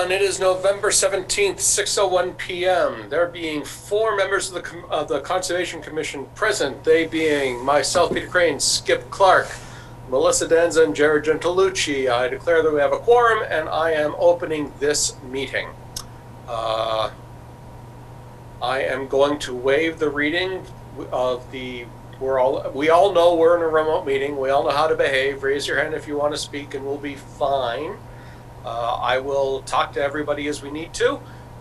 everyone. It is November 17th, 6:01 p.m. There being 4 members of the Conservation Commission present, they being myself, Peter Crane, Skip Clark, Melissa Danza, and Jared Gentilucci. I declare that we have a quorum, and I am opening this meeting. I am going to waive the reading of the, we all know we're in a remote meeting. We all know how to behave. Raise your hand if you want to speak, and we'll be fine. I will talk to everybody as we need to.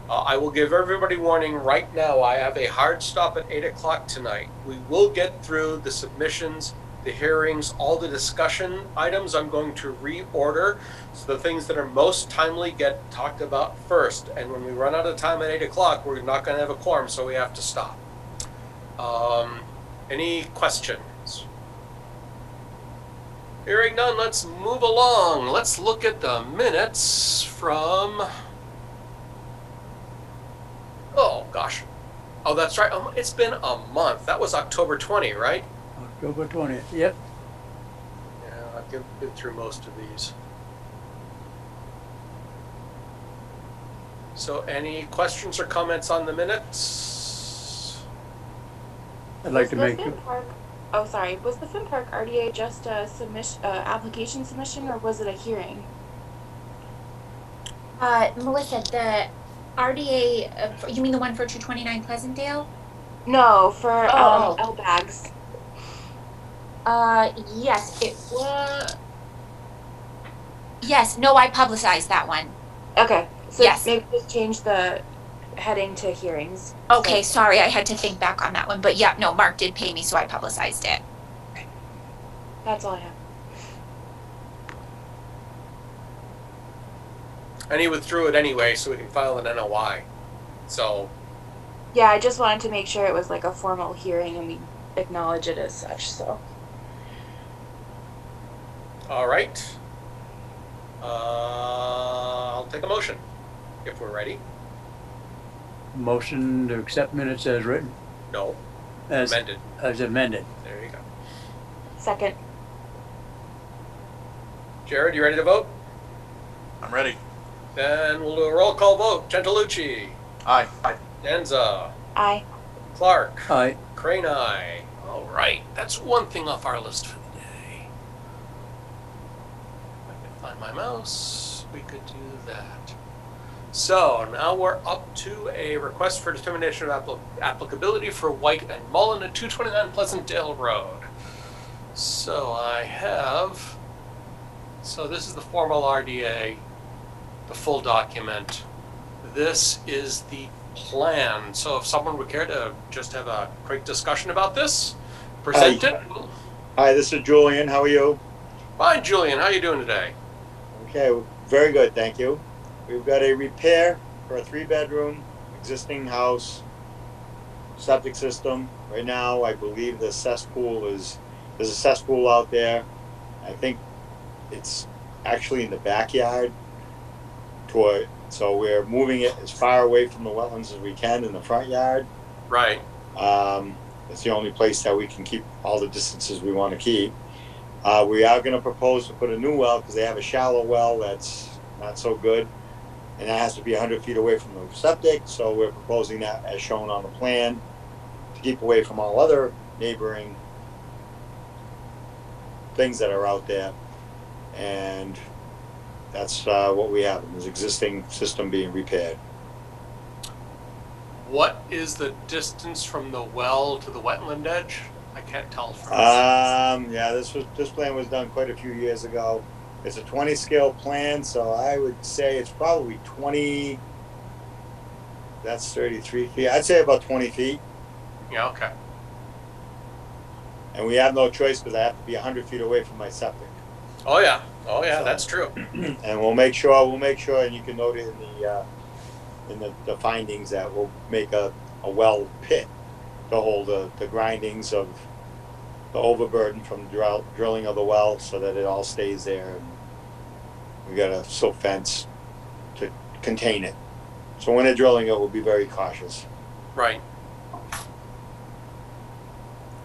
I will give everybody warning right now. I have a hard stop at 8 o'clock tonight. We will get through the submissions, the hearings, all the discussion items. I'm going to reorder. So the things that are most timely get talked about first. And when we run out of time at 8 o'clock, we're not going to have a quorum, so we have to stop. Any questions? Hearing none, let's move along. Let's look at the minutes from, oh gosh. Oh, that's right. It's been a month. That was October 20, right? October 20th, yep. Yeah, I've been through most of these. So any questions or comments on the minutes? I'd like to make... Oh, sorry. Was the Finn Park RDA just a application submission, or was it a hearing? Melissa, the RDA, you mean the one for 229 Pleasantdale? No, for L-bags. Yes, it was. Yes, no, I publicized that one. Okay, so yes. Maybe just change the heading to hearings. Okay, sorry, I had to think back on that one, but yeah, no, Mark did pay me, so I publicized it. That's all I have. And he withdrew it anyway, so we can file an NOI. So. Yeah, I just wanted to make sure it was like a formal hearing and we acknowledge it as such, so. All right. I'll take a motion if we're ready. Motion to accept minutes as written. No. As amended. As amended. There you go. Second. Jared, you ready to vote? I'm ready. Then we'll do a roll call vote. Gentilucci. Aye. Danza. Aye. Clark. Aye. Crane, aye. All right. That's one thing off our list for the day. If I can find my mouse, we could do that. So now we're up to a request for determination of applicability for White and Mullen at 229 Pleasantdale Road. So I have, so this is the formal RDA, the full document. This is the plan. So if someone would care to just have a quick discussion about this, present it. Hi, this is Julian. How are you? Fine, Julian. How are you doing today? Okay, very good, thank you. We've got a repair for a 3-bedroom existing house, septic system. Right now, I believe the cesspool there's a cesspool out there. I think it's actually in the backyard so we're moving it as far away from the wetlands as we can in the front yard. Right. It's the only place that we can keep all the distances we want to keep. We are going to propose to put a new well because they have a shallow well that's not so good. And that has to be 100 feet away from the septic, so we're proposing that as shown on the plan to keep away from all other neighboring things that are out there. And that's what we have in this existing system being repaired. What is the distance from the well to the wetland edge? I can't tell from Yeah, this plan was done quite a few years ago. It's a 20 scale plan, so I would say it's probably 20, that's 33 feet. I'd say about 20 feet. Yeah, okay. And we have no choice because I have to be 100 feet away from my septic. Oh yeah, so, that's true. And we'll make sure, and you can note it in the findings that we'll make a well pit to hold the grindings of the overburden from drilling of the well so that it all stays there. And we got a silt fence to contain it. So when they're drilling it, we'll be very cautious. Right.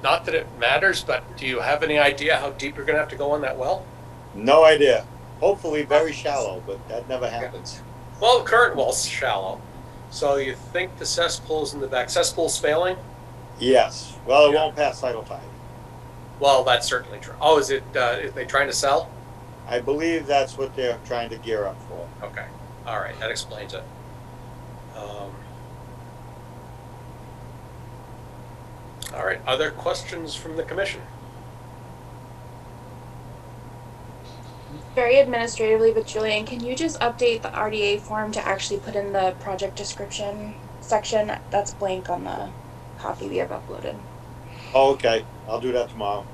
Not that it matters, but do you have any idea how deep you're going to have to go on that well? No idea. Hopefully very shallow, but that never happens. Well, the current well's shallow. So you think the cesspool's in the back? Cesspool's failing? Yes. Well, it Yeah. won't pass Title V. Well, that's certainly true. Oh, is it, is they trying to sell? I believe that's what they're trying to gear up for. Okay. All right. That explains it. All right. Other questions from the commission? Very administratively, but Julian, can you just update the RDA form to actually put in the project description section that's blank on the copy we have uploaded? Oh, okay. I'll do that tomorrow.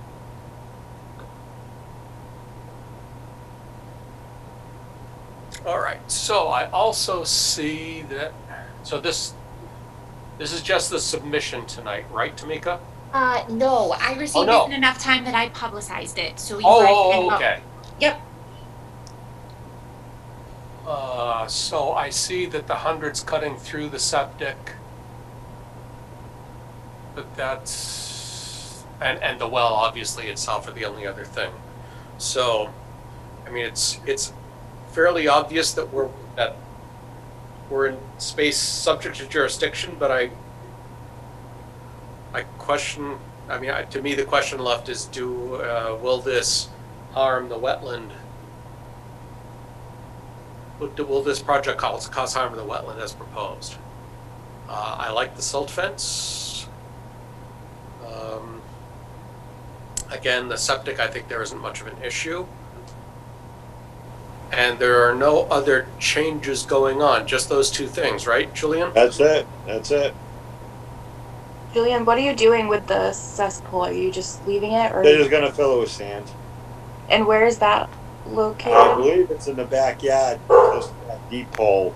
All right. So I also see that. So this is just the submission tonight, right, Tamika? No, I received no. it in enough time that I publicized it, so you guys can vote. Okay. Yep. So I see that the hundred's cutting through the septic, but that's and the well obviously itself are the only other thing. So, I mean, it's fairly obvious that we're in space subject to jurisdiction, but I question. I mean, to me, the question left is: will this harm the wetland? Will this project cause harm to the wetland as proposed? I like the silt fence. Again, the septic, I think there isn't much of an issue. And there are no other changes going on, just those two things, right, Julian? That's it. That's it. Julian, what are you doing with the cesspool? Are you just leaving it, or They're just gonna fill it with sand. and where is that I located? believe it's in the backyard, close to that deep hole.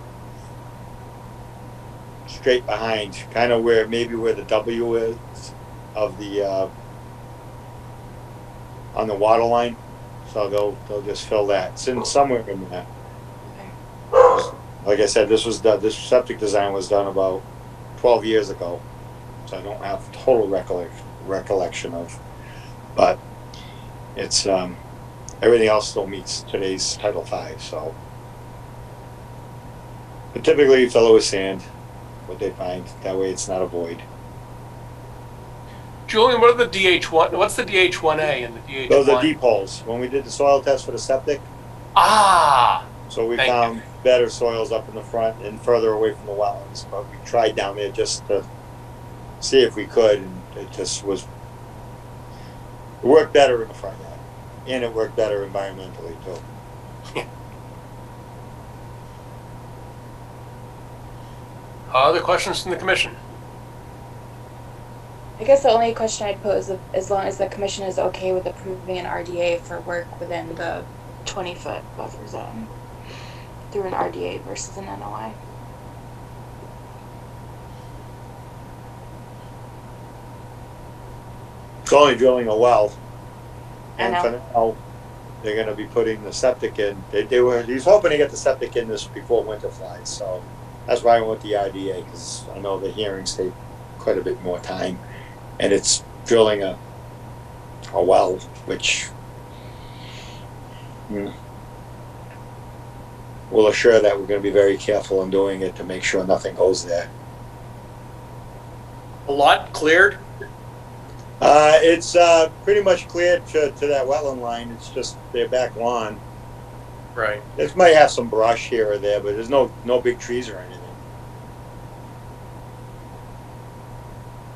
Straight behind, kind of where the W is of the on the water line. So they'll just fill that. It's in somewhere in there. Like I said, this septic design was done about 12 years ago, so I don't have total recollection of, but it's everything else still meets today's Title V. So, but typically you fill it with sand. What they find that way, it's not a void. Julian, what are the DH1? What's the DH1A and the DH1? Those are deep holes. When we did the soil test for the septic, Ah, so we Thank found you. better soils up in the front and further away from the wetlands. But we tried down there just to see if we could, and it just was. It worked better in the front yard, and it worked better environmentally too. other questions from the commission? I guess the only question I'd pose is as long as the commission is okay with approving an RDA for work within the 20-foot buffer zone through an RDA versus an NOI. It's only drilling a well, I and know. for now, they're going to be putting the septic in. He was hoping to get the septic in this before winter flies, so that's why I went with the RDA, because I know the hearings take quite a bit more time, and it's drilling a well, which will assure that we're going to be very careful in doing it to make sure nothing goes there. A lot cleared. It's pretty much cleared to that wetland line. It's just their back lawn. Right. It might have some brush here or there, but there's no big trees or anything.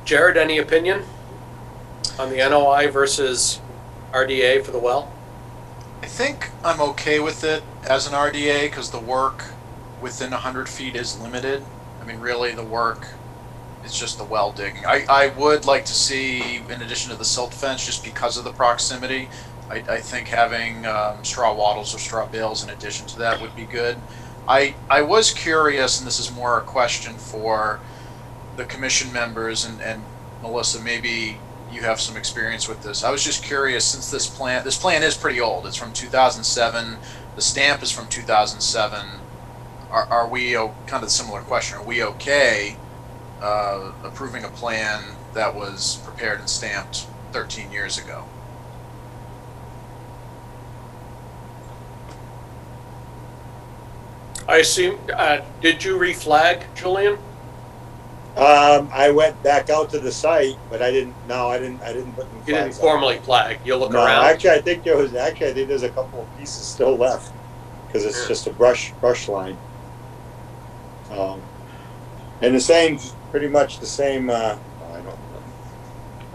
Jared, any opinion on the NOI versus RDA for the well? I think I'm okay with it as an RDA because the work within 100 feet is limited. I mean, really, the work is just the well digging. I would like to see, in addition to the silt fence, just because of the proximity, I think having straw wattles or straw bales in addition to that would be good. I was curious, and this is more a question for the commission members, and Melissa, maybe you have some experience with this. I was just curious, since this plan is pretty old. It's from 2007. The stamp is from 2007. Are we, kind of a similar question, are we okay approving a plan that was prepared and stamped 13 years ago? I assume, did you reflag, Julian? I went back out to the site, but I didn't put new You didn't flags up. formally flag, you'll look No, around? actually, I think there's a couple of pieces still left, because it's Yeah. just a brush line. And the same, pretty much the same, I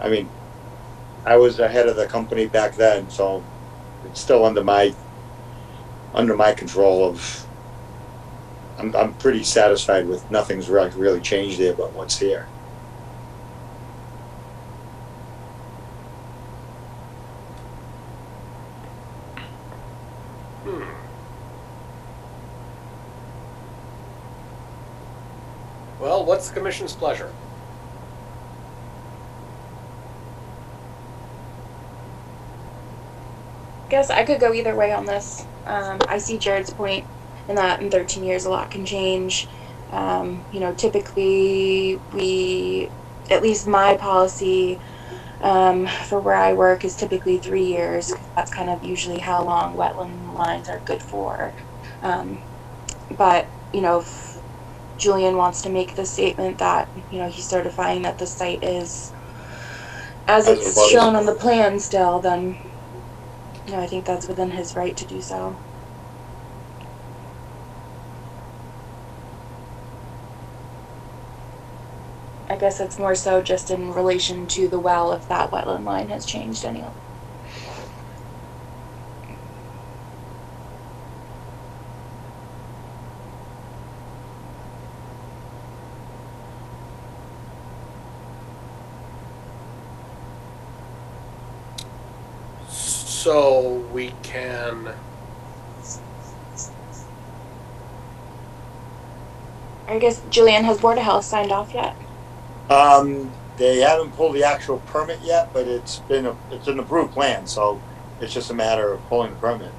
mean, I was ahead of the company back then, so it's still under my control of, I'm pretty satisfied with nothing's really changed there but what's here. Well, what's the commission's pleasure? I guess I could go either way on this. I see Jared's point in that in 13 years a lot can change. Typically at least my policy for where I work is typically 3 years. That's kind of usually how long wetland lines are good for. But if Julian wants to make the statement that, he's certifying that the site is as As it it's was. shown on the plan still, then, I think that's within his right to do so. I guess it's more so just in relation to the well, if that wetland line has changed anyway. So we can, I guess, Julian, has Board of Health signed off yet? They haven't pulled the actual permit yet, but it's an approved plan, so it's just a matter of pulling the permit.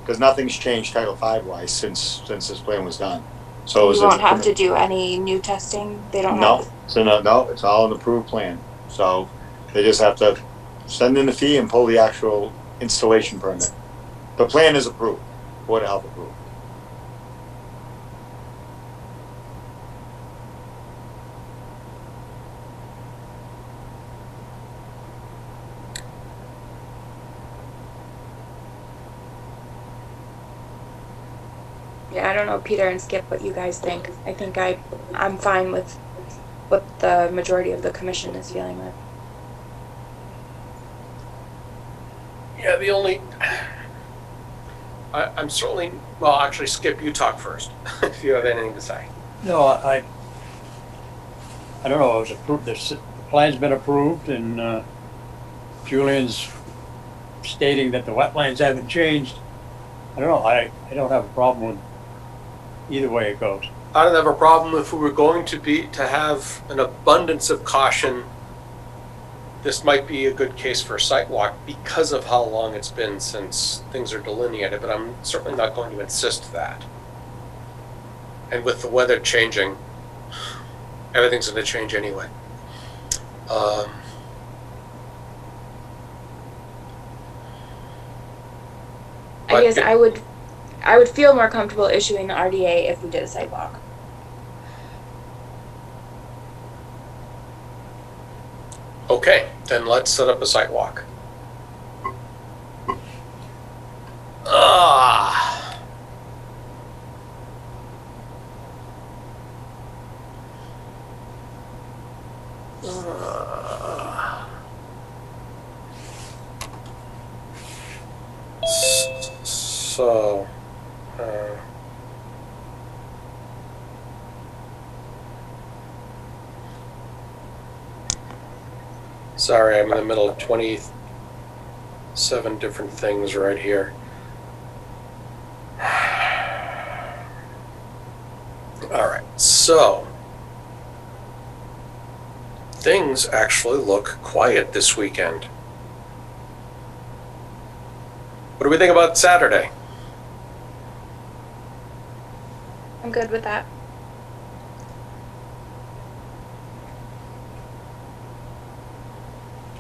Because nothing's changed Title V wise since this plan was done. So You won't have to do any new testing? They don't have... No, it's all an approved plan. So they just have to send in the fee and pull the actual installation permit. The plan is approved, Board of Health approved. Yeah, I don't know, Peter and Skip, what you guys think. I think I'm fine with what the majority of the commission is feeling with. yeah, the only, I'm certainly, well, actually, Skip, you talk first, if you have anything to say. No, I don't know, it was approved, the plan's been approved, and Julian's stating that the wetlands haven't changed. I don't know, I don't have a problem with either way it goes. I don't have a problem if we were going to have an abundance of caution. This might be a good case for a site walk because of how long it's been since things are delineated, but I'm certainly not going to insist that. And with the weather changing, everything's going to change anyway. I guess I would feel more comfortable issuing the RDA if we did a site walk. Okay, then let's set up a site walk. Ah. So, sorry, I'm in the middle of 27 different things right here. All right, so things actually look quiet this weekend. What do we think about Saturday? I'm good with that.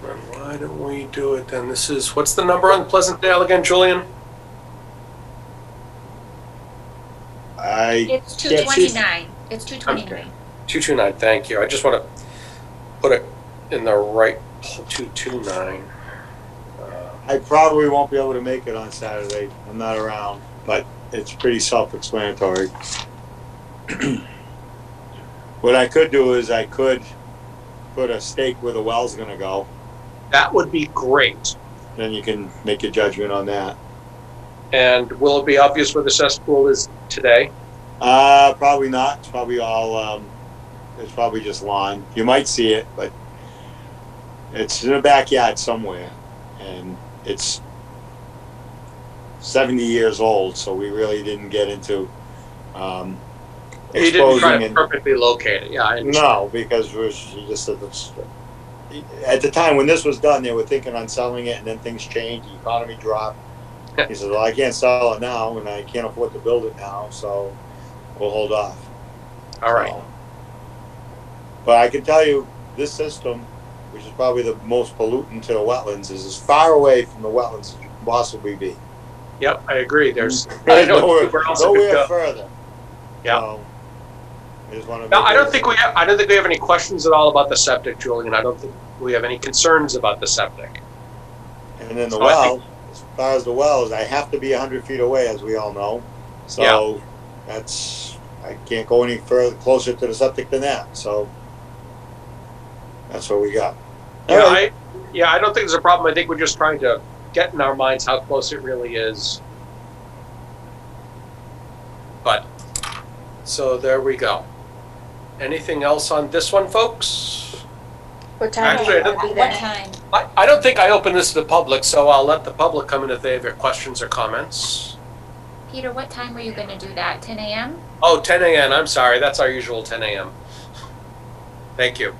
And why don't we do it then? This is, what's the number on Pleasantdale again, Julian? It's can't see. 229. It's 229. 229, thank you. I just want to put it in the right 229. I probably won't be able to make it on Saturday. I'm not around, but it's pretty self-explanatory. What I could do is I could put a stake where the well's gonna go. That would be great. Then you can make your judgment on that. And will it be obvious where the cesspool is today? Probably not. It's probably all, it's probably just lawn. You might see it, but it's in the backyard somewhere. And it's 70 years old, so we really didn't get into, You didn't try exposing to it. perfectly locate it, yeah. I understand. No, because you just said this. At the time when this was done, they were thinking on selling it, and then things changed. The economy dropped. He said, "Well, I can't sell it now, and I can't afford to build it now, so we'll hold off." All right. So, but I can tell you, this system, which is probably the most pollutant to the wetlands, is as far away from the wetlands as you can possibly be. Yep, I agree. There's I don't know where else it could nowhere go. further. Yeah. So, I just want to. No, I don't think we have any questions at all about the septic, Julian. I don't think we have any concerns about the septic. And then the So I well, think- as far as the wells, I have to be 100 feet away, as we all know. So I can't go any further closer to the septic than that. So that's what we got. Yeah, All right. I don't think there's a problem. I think we're just trying to get in our minds how close it really is. But so there we go. Anything else on this one, folks? What time Actually, I do don't- you want to be What there? time? I don't think I opened this to the public, so I'll let the public come in if they have questions or comments. Peter, what time were you going to do that? 10 a.m.? Oh, 10 a.m. I'm sorry. That's our usual 10 a.m. Thank you.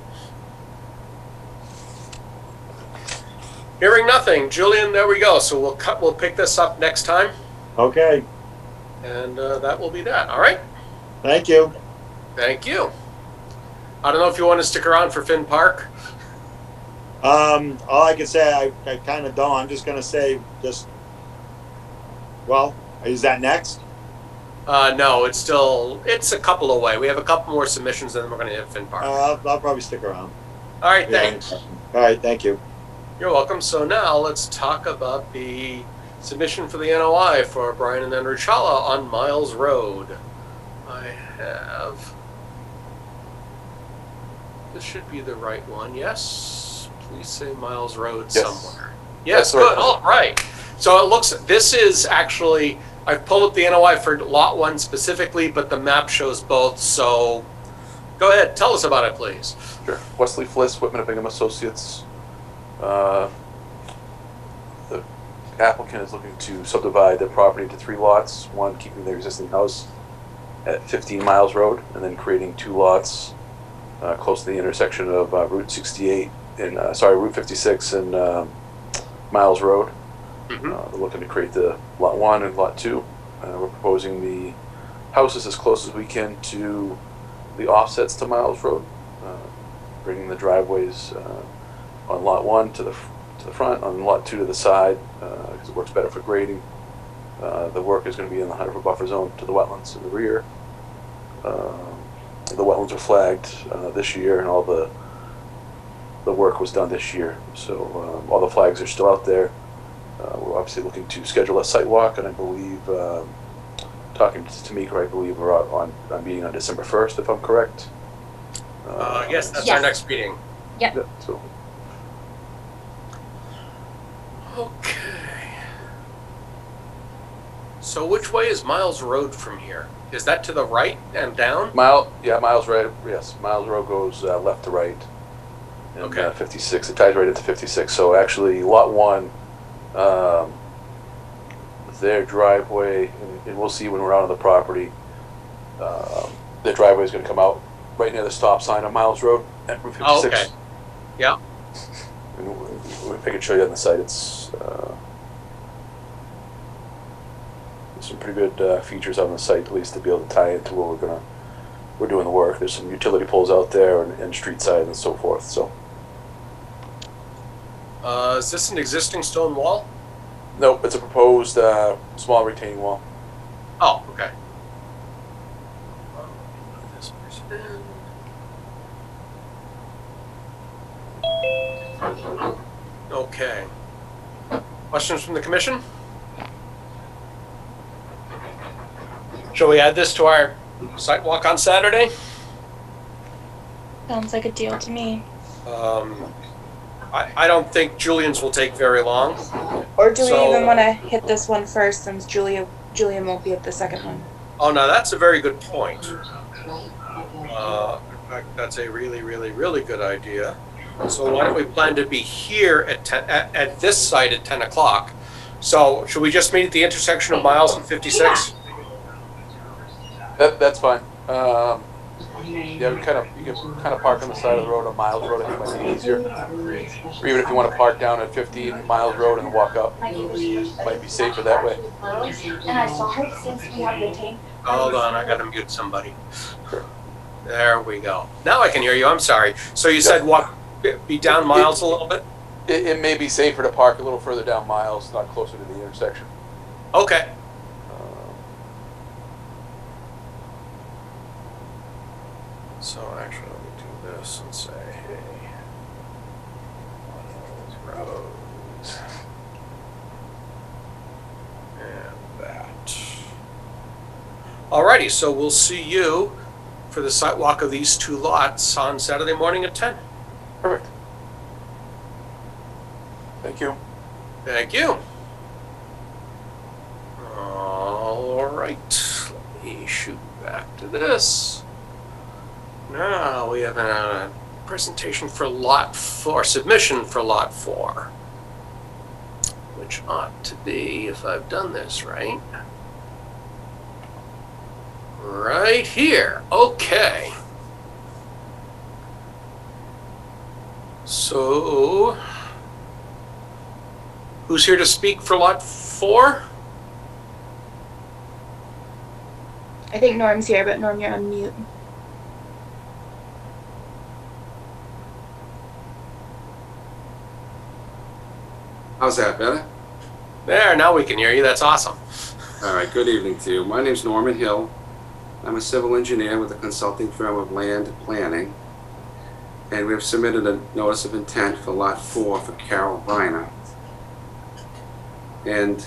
Hearing nothing, Julian. There we go. So we'll pick this up next time, Okay. and that will be that. All right. Thank you. Thank you. I don't know if you want to stick around for Finn Park. All I can say, I kind of don't. I'm just gonna say, well, is that next? No, it's a couple away. We have a couple more submissions, and then we're going to hit Finn Park. I'll probably stick around. All right. Yeah. Thanks. All right. Thank you. You're welcome. So now let's talk about the submission for the NOI for Brian and Enrichala on Miles Road. I have. This should be the right one. Yes. Please say Miles Road Yes. somewhere. Yes. That's the right Good. one. All right. So it looks. This is actually. I've pulled up the NOI for Lot 1 specifically, but the map shows both. So go ahead. Tell us about it, please. Sure. Wesley Fliss, Whitman and Bingham Associates. The applicant is looking to subdivide their property into 3 lots, one keeping their existing house at 15 Miles Road, and then creating 2 lots close to the intersection of Route 68 and Route 56 and Miles Road. Mm-hmm. They're looking to create the Lot 1 and Lot 2. We're proposing the houses as close as we can to the offsets to Miles Road, bringing the driveways on Lot 1 to the front, on Lot 2 to the side, because it works better for grading. The work is going to be in the 100-foot buffer zone to the wetlands in the rear. The wetlands were flagged this year, and all the work was done this year. So all the flags are still out there. We're obviously looking to schedule a site walk, and I believe, talking to Tamika, I believe we're on meeting on December 1st, if I'm correct. Yes, that's Yes. our next meeting. Yeah, so Okay. So which way is Miles Road from here? Is that to the right and down? Miles Road, yes, Miles Road goes left to right. And, Okay. 56, it ties right into 56. So actually, Lot 1, their driveway, and we'll see when we're out on the property, their driveway is going to come out right near the stop sign on Miles Road at Route 56. Oh, okay. Yeah. And I can show you on the site. It's there's some pretty good features on the site, at least to be able to tie into where we're doing the work. There's some utility poles out there and street side and so forth. So Is this an existing stone wall? no, it's a proposed small retaining wall. Oh, okay. Okay. Questions from the commission? Shall we add this to our site walk on Saturday? Sounds like a deal to me. I don't think Julian's will take very long. Or do So- we even want to hit this one first, since Julian won't be at the second one? Oh, now that's a very good point. In fact, that's a really, really, really good idea. So why don't we plan to be here at this site at 10 o'clock? So should we just meet at the intersection of Miles and 56? That's fine. Yeah, you can kind of park on the side of the road on Miles Road. I think might be easier. Or even if you want to park down at 15 Miles Road and walk up, might be safer that way. And I saw her since we have the tank. Hold on, I gotta mute somebody. Sure. There we go. Now I can hear you, I'm sorry. So you said walk, be down Miles a little bit? It may be safer to park a little further down Miles, not closer to the intersection. Okay. So actually, let me do this and say, hey, Miles Roads, and that. Alrighty, so we'll see you for the site walk of these two lots on Saturday morning at 10. Perfect. Thank you. Thank you. All right, let me shoot back to this. Now we have a presentation for lot 4, submission for lot 4, which ought to be, if I've done this right, right here. Okay. So, who's here to speak for lot 4? I think Norm's here, but Norm, you're on mute. How's that, better? There, now we can hear you. That's awesome. All right, good evening to you. My name's Norman Hill. I'm a civil engineer with the consulting firm of Land Planning, and we've submitted a notice of intent for Lot 4 for Carol Viner. And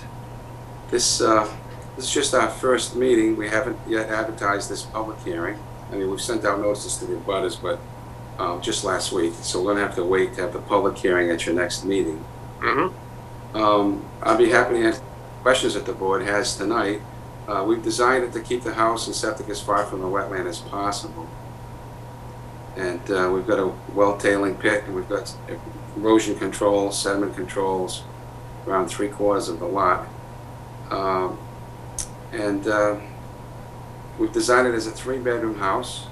this is just our first meeting. We haven't yet advertised this public hearing. I mean, we've sent out notices to the abutters, but just last week. So we're gonna have to wait to have the public hearing at your next meeting. Mm-hmm. I'll be happy to answer questions that the board has tonight. We've designed it to keep the house and septic as far from the wetland as possible. And we've got a well tailing pit, and we've got erosion controls, sediment controls around 3/4 of the lot. We've designed it as a 3-bedroom house.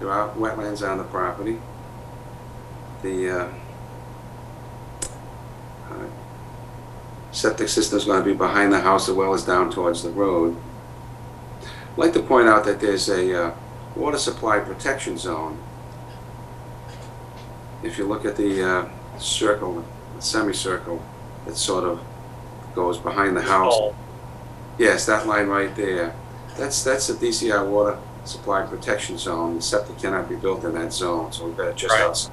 There are wetlands on the property. The septic system is going to be behind the house as well as down towards the road. I'd like to point out that there's a water supply protection zone. If you look at the circle, the semicircle that sort of goes behind the house. Oh. Yes, that line right there. That's a DCR water supply protection zone. The septic cannot be built in that zone, so we've got it just Right. outside.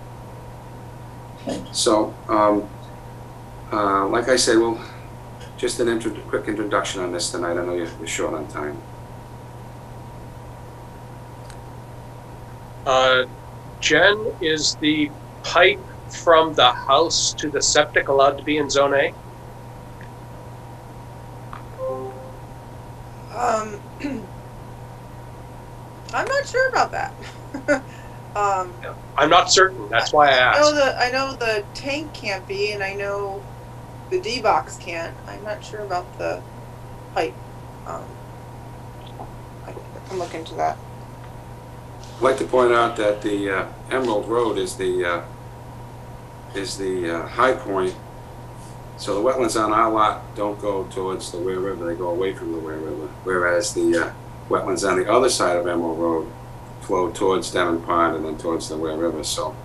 So, like I said, we'll just quick introduction on this tonight. I know you're short on time. Jen, is the pipe from the house to the septic allowed to be in Zone A? I'm not sure about that. I'm not certain. That's why I asked. I know the tank can't be, and I know the D-box can't. I'm not sure about the pipe. I can look into that. I'd like to point out that the Emerald Road is the high point. So the wetlands on our lot don't go towards the Ware River; they go away from the Ware River. Whereas the wetlands on the other side of Emerald Road flow towards Devon Pond and then towards the Ware River. So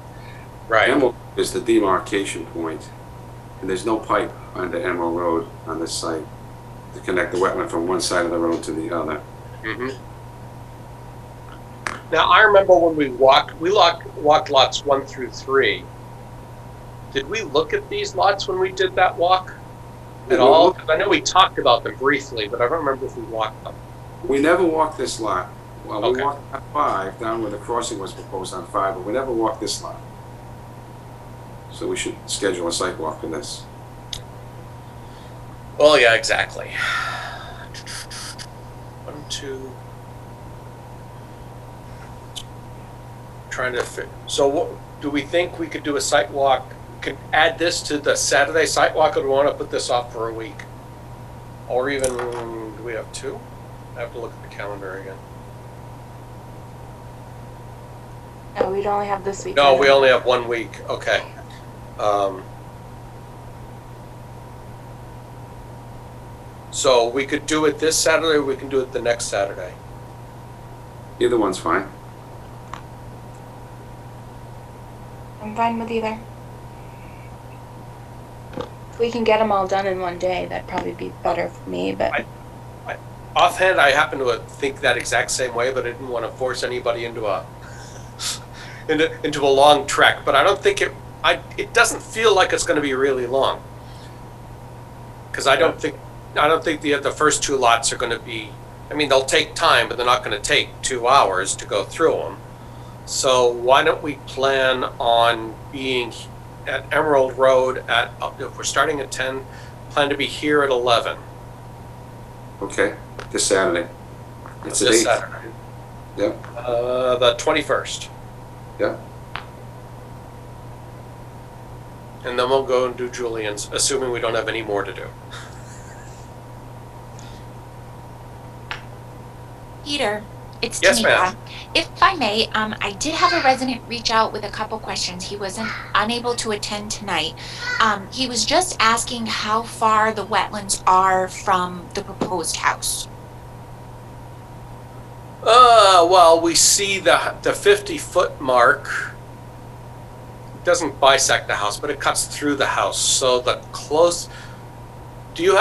Right. Emerald is the demarcation point, and there's no pipe under Emerald Road on this site to connect the wetland from one side of the road to the other. Mm-hmm. Now, I remember when we walked lots 1 through 3. Did we look at these lots when we did that walk at all? 'Cause I know we talked about them briefly, but I don't remember if we walked them. We never walked this lot. Well, we Okay. walked on 5, down where the crossing was proposed on 5, but we never walked this lot. So we should schedule a site walk for this. Well, yeah, exactly. 1, 2. Trying to fit. So, what do we think we could do a site walk? Could add this to the Saturday site walk, or do we want to put this off for a week? Or even, do we have 2? I have to look at the calendar again. No, we'd only have this week. No, we only have 1 week. Okay. So we could do it this Saturday, or we can do it the next Saturday. Either one's fine. I'm fine with either. If we can get them all done in one day, that'd probably be better for me, but Offhand, I happen to think that exact same way, but I didn't want to force anybody into a into a long trek. But I don't think it doesn't feel like it's going to be really long, because I don't think the first 2 lots are going to be. I mean, they'll take time, but they're not going to take 2 hours to go through them. So why don't we plan on being at Emerald Road if we're starting at 10, plan to be here at 11. Okay, this Saturday. It's the This date. Saturday. Yep, The 21st. yep. And then we'll go and do Julian's, assuming we don't have any more to do. Peter, it's Yes, Tamika. ma'am. If I may, I did have a resident reach out with a couple questions. He wasn't unable to attend tonight. He was just asking how far the wetlands are from the proposed house. Well, we see the 50-foot mark. It doesn't bisect the house, but it cuts through the house. So the close. Do you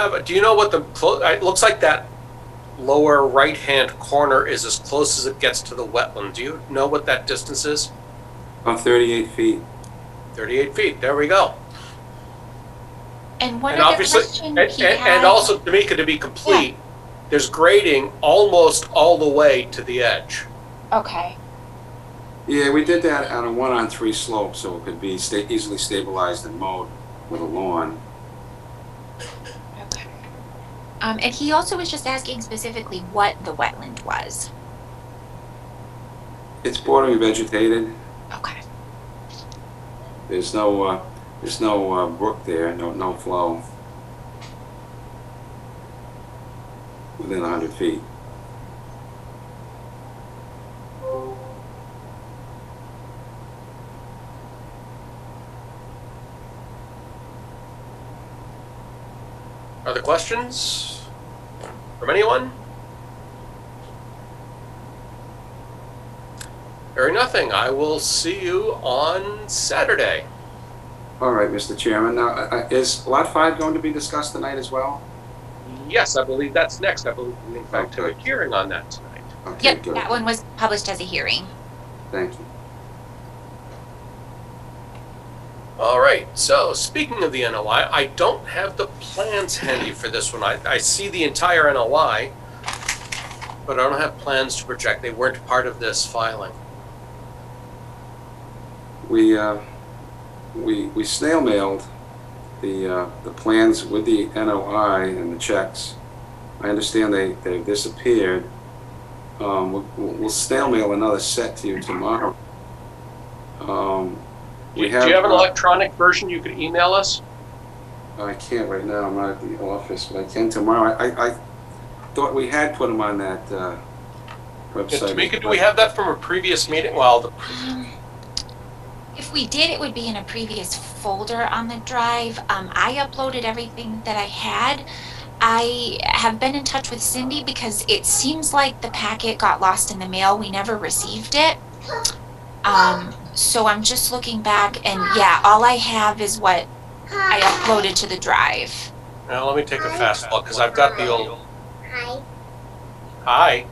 know what the close? It looks like that lower right-hand corner is as close as it gets to the wetland. Do you know what that distance is? About 38 feet. 38 feet. There we go. And one And other obviously, question and, he had. and also, Tamika, to be complete, there's grading almost all the way to the edge. Okay. Yeah, we did that on a 1-on-3 slope, so it could be easily stabilized and mowed with a lawn. Okay. And he also was just asking specifically what the wetland was. It's bordering vegetated. Okay. There's no brook there, no flow within 100 feet. Are there questions from anyone? Hearing nothing, I will see you on Saturday. All right, Mr. Chairman. Now, is Lot 5 going to be discussed tonight as well? Yes, I believe that's next. I believe we in fact have a Okay. hearing on that tonight. Okay, Yep, good. that one was published as a hearing. Thank you. All right, so speaking of the NOI, I don't have the plans handy for this one. I see the entire NOI, but I don't have plans to project. They weren't part of this filing. We snail mailed the plans with the NOI and the checks. I understand they've disappeared. We'll snail mail another set to you tomorrow. Do you have an electronic version you could email us? I can't right now. I'm not at the office, but I can tomorrow. I thought we had put them on that website. Tamika, do we have that from a previous meeting? Well, If we did, it would be in a previous folder on the drive. I uploaded everything that I had. I have been in touch with Cindy because it seems like the packet got lost in the mail. We never received it. So I'm just looking back, and yeah, all I have is what I uploaded to the drive. now let me take a fast look because I've got the old. Hi.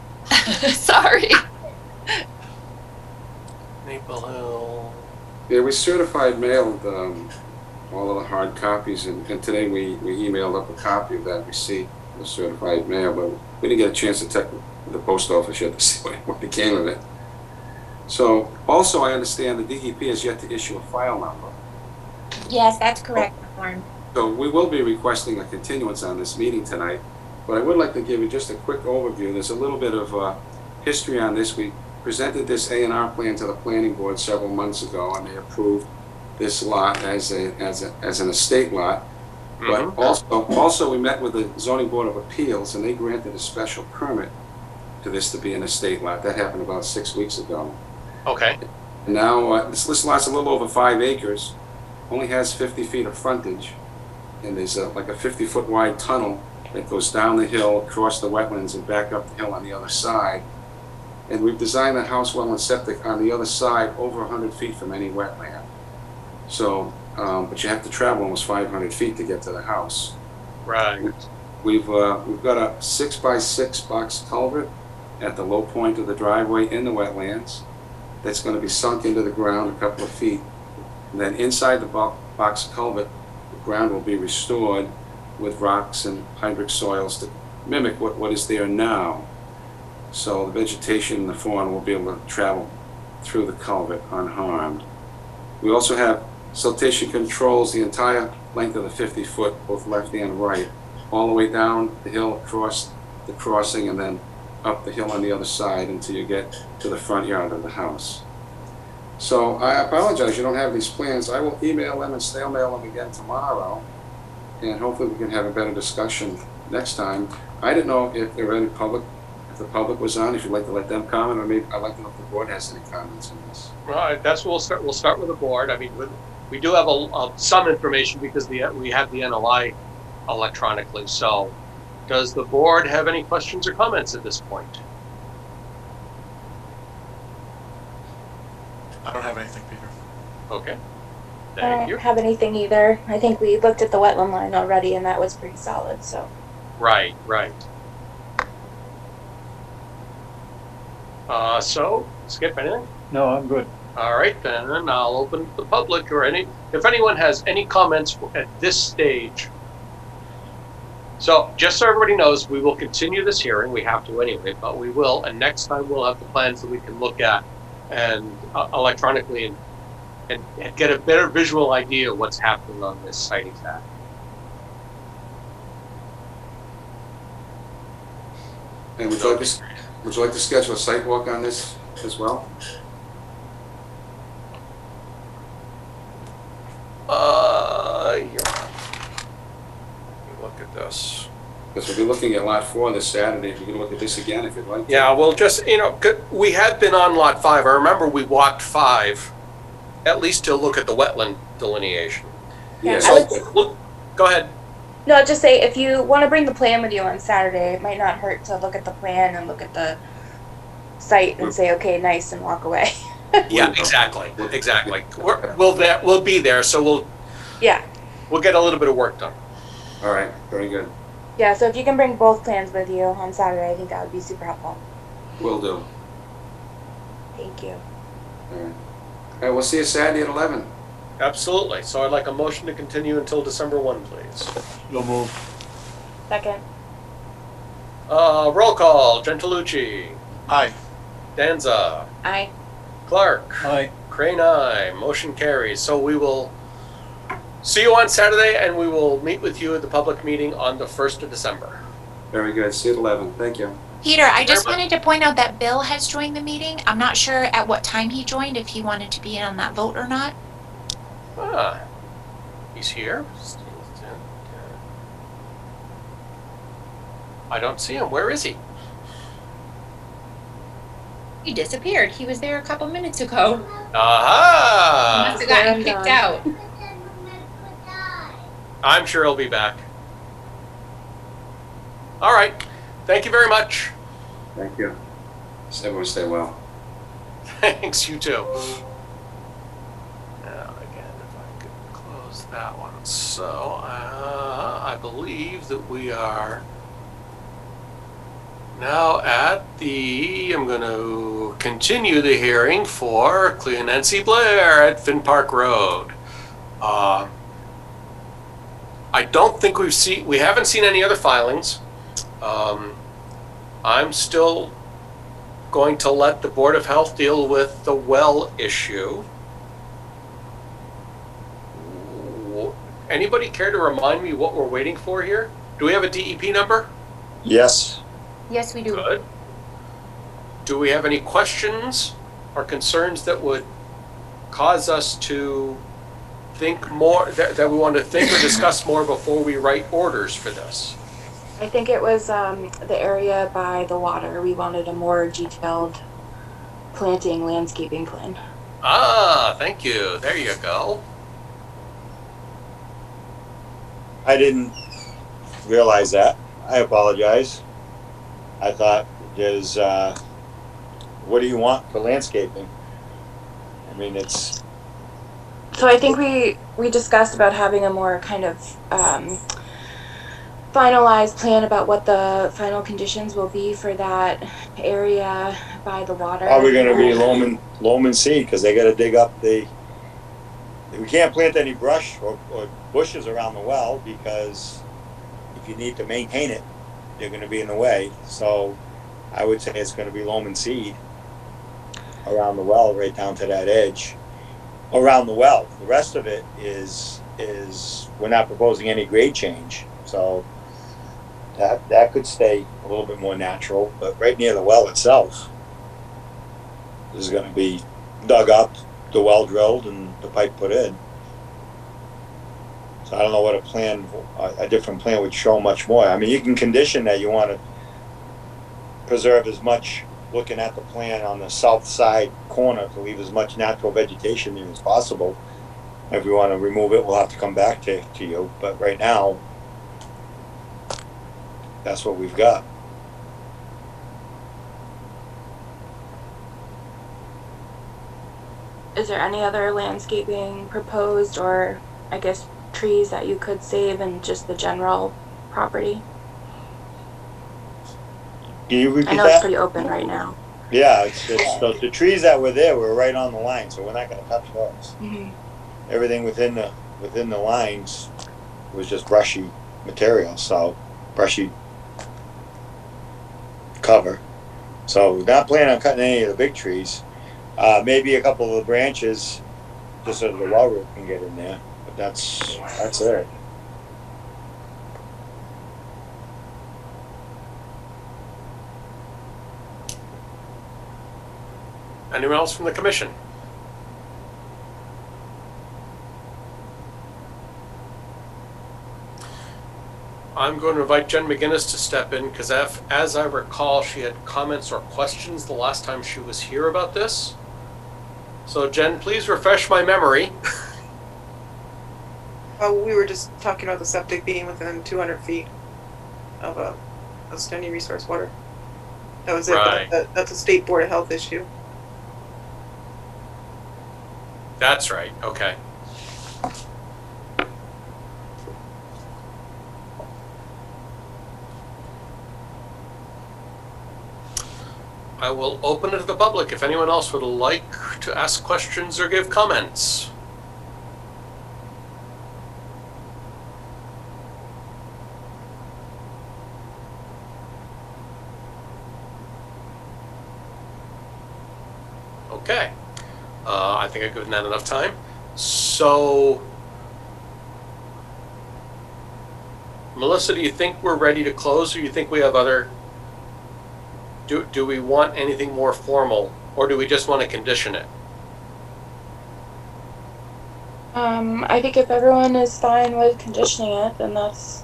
Sorry. Yeah, we certified mailed all of the hard copies, and today we emailed up a copy of that receipt, the certified mail, but we didn't get a chance to check the post office yet to see what became of it. So, also I understand the DEP has yet to issue a file number. Yes, that's correct, Norm. So we will be requesting a continuance on this meeting tonight, but I would like to give you just a quick overview. There's a little bit of history on this. We presented this A&R plan to the planning board several months ago, and they approved this lot as an estate lot. But also we met with the zoning board of appeals, and they granted a special permit to this to be an estate lot. That happened about 6 weeks ago. Okay. And now this lot's a little over 5 acres, only has 50 feet of frontage, and there's like a 50-foot wide tunnel that goes down the hill, across the wetlands, and back up the hill on the other side. And we've designed the house, well, and septic on the other side, over 100 feet from any wetland. So, but you have to travel almost 500 feet to get to the house. Right. We've got a 6x6 box culvert at the low point of the driveway in the wetlands. That's going to be sunk into the ground a couple of feet. And then inside the box culvert, the ground will be restored with rocks and hydric soils to mimic what is there now. So the vegetation and the fauna will be able to travel through the culvert unharmed. We also have siltation controls the entire length of the 50-foot, both left and right, all the way down the hill, across the crossing, and then up the hill on the other side until you get to the front yard of the house. So I apologize you don't have these plans. I will email them and snail mail them again tomorrow, and hopefully we can have a better discussion next time. I didn't know if there were any if the public was on, if you'd like to let them comment, or maybe I'd like to know if the board has any comments on this. Well, that's what we'll start. We'll start with the board. I mean, we do have some information because we have the NOI electronically. So, does the board have any questions or comments at this point? I don't have anything, Peter. Okay. I Thank you. don't have anything either. I think we looked at the wetland line already, and that was pretty solid. So. Right. So, Skip, anything? No, I'm good. All right, then I'll open the public or if anyone has any comments at this stage. So, just so everybody knows, we will continue this hearing. We have to anyway, but we will. And next time we'll have the plans that we can look at and electronically and get a better visual idea of what's happening on this site exactly. And would you like to schedule a site walk on this as well? Yeah. Look at this. Because we'll be looking at lot 4 this Saturday. If you can look at this again, if you'd like to. Yeah, well, just, we had been on lot 5. I remember we walked 5, at least to look at the wetland delineation. Yeah. So, go ahead. No, just say if you want to bring the plan with you on Saturday, it might not hurt to look at the plan and look at the site and say, okay, nice, and walk away. Yeah, exactly. We'll be there, so we'll get a little bit of work done. All right, very good. Yeah, so if you can bring both plans with you on Saturday, I think that would be super helpful. Will do. Thank you. All right. All right, we'll see you Saturday at 11. Absolutely. So I'd like a motion to continue until December 1, please. You'll move. Second. Roll call. Gentilucci. Aye. Danza. Aye. Clark. Aye. Crane, aye. Motion carries. So we will see you on Saturday, and we will meet with you at the public meeting on the 1st of December. Very good. See you at 11. Thank you. Peter, I just wanted to point out that Bill has joined the meeting. I'm not sure at what time he joined, if he wanted to be in on that vote or not. Ah, he's here. I don't see him. Where is he? He disappeared. He was there a couple minutes ago. Aha! Must have gotten kicked out. I'm sure he'll be back. All right. Thank you very much. Thank you. Everyone stay well. Thanks, you too. Now, again, if I could close that one. So, I believe that we are Now I'm going to continue the hearing for Cleonancy Blair at Finn Park Road. I don't think we haven't seen any other filings. I'm still going to let the Board of Health deal with the well issue. Anybody care to remind me what we're waiting for here? Do we have a DEP number? Yes. Yes, we do. Good. Do we have any questions or concerns that would cause us to think more, that we want to think or discuss more before we write orders for this? I think it was the area by the water. We wanted a more detailed planting landscaping plan. Ah, thank you. There you go. I didn't realize that. I apologize. I thought there's, what do you want for landscaping? I mean, it's, So I think we discussed about having a more kind of finalized plan about what the final conditions will be for that area by the water. probably gonna be loam and seed, cause they gotta dig up we can't plant any brush or bushes around the well, because if you need to maintain it, they're gonna be in the way. So I would say it's gonna be loam and seed around the well, right down to that edge. Around the well. The rest of it is we're not proposing any grade change. So that could stay a little bit more natural, but right near the well itself is gonna be dug up, the well drilled, and the pipe put in. So I don't know what a different plan would show much more. I mean, you can condition that you want to preserve as much, looking at the plan on the south side corner, to leave as much natural vegetation in as possible. If we want to remove it, we'll have to come back to you. But right now, that's what we've got. Is there any other landscaping proposed, or I guess trees that you could save in just the general property? Can you repeat I know that? it's pretty open right now. Yeah, it's the trees that were there were right on the line, so we're not going to touch those. Mm-hmm. Everything within the lines was just brushy material, so brushy cover. So we're not planning on cutting any of the big trees. Maybe a couple of the branches, just so the well root can get in there. But that's it. Anyone else from the commission? I'm going to invite Jen McGinnis to step in, because as I recall, she had comments or questions the last time she was here about this. So Jen, please refresh my memory. We were just talking about the septic being within 200 feet of a standing resource water. That was it. Right. That's a state board of health issue. That's right, okay. I will open it to the public if anyone else would like to ask questions or give comments. Okay. I think I've given that enough time. So, Melissa, do you think we're ready to close, or you think we have other? Do we want anything more formal, or do we just want to condition it? I think if everyone is fine with conditioning it, then that's,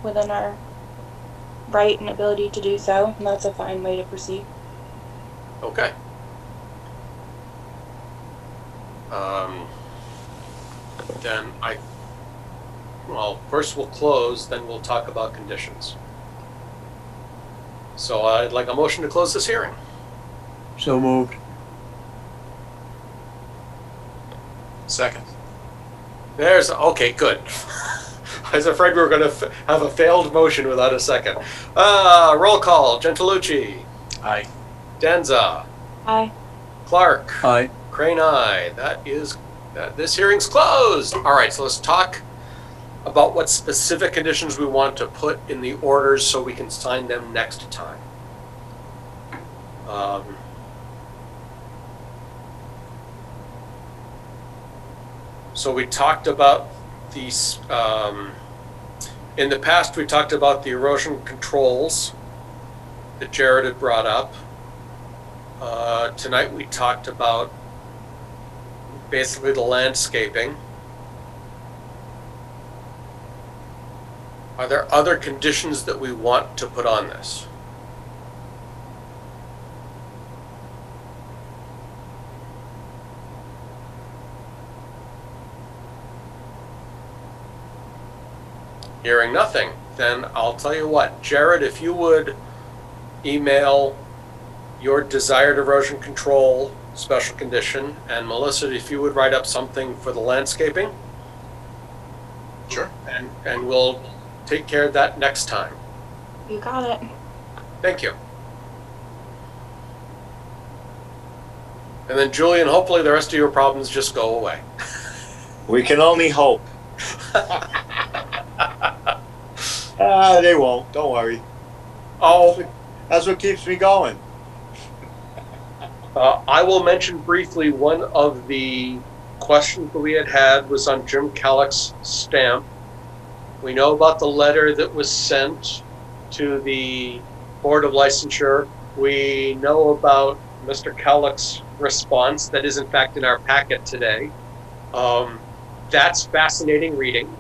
within our right and ability to do so, and that's a fine way to proceed. Okay. Then first we'll close, then we'll talk about conditions. So I'd like a motion to close this hearing. So moved. Second. Okay, good. was afraid we were going to have a failed motion without a second. Roll call. Gentilucci. Aye. Danza. Aye. Clark. Aye. Crane, aye. This hearing's closed. All right, so let's talk about what specific conditions we want to put in the orders so we can sign them next time. So we talked about these, in the past we talked about the erosion controls that Jared had brought up. Tonight we talked about basically the landscaping. Are there other conditions that we want to put on this? Hearing nothing, then I'll tell you what, Jared, if you would email your desired erosion control special condition, and Melissa, if you would write up something for the landscaping. Sure. And we'll take care of that next time. You got it. Thank you. And then Julian, hopefully the rest of your problems just go away. We can only hope. They won't. Don't worry. Oh, That's what keeps me going. I will mention briefly one of the questions that we had was on Jim Kelleck's stamp. We know about the letter that was sent to the Board of Licensure. We know about Mr. Kelleck's response that is in fact in our packet today. That's fascinating reading.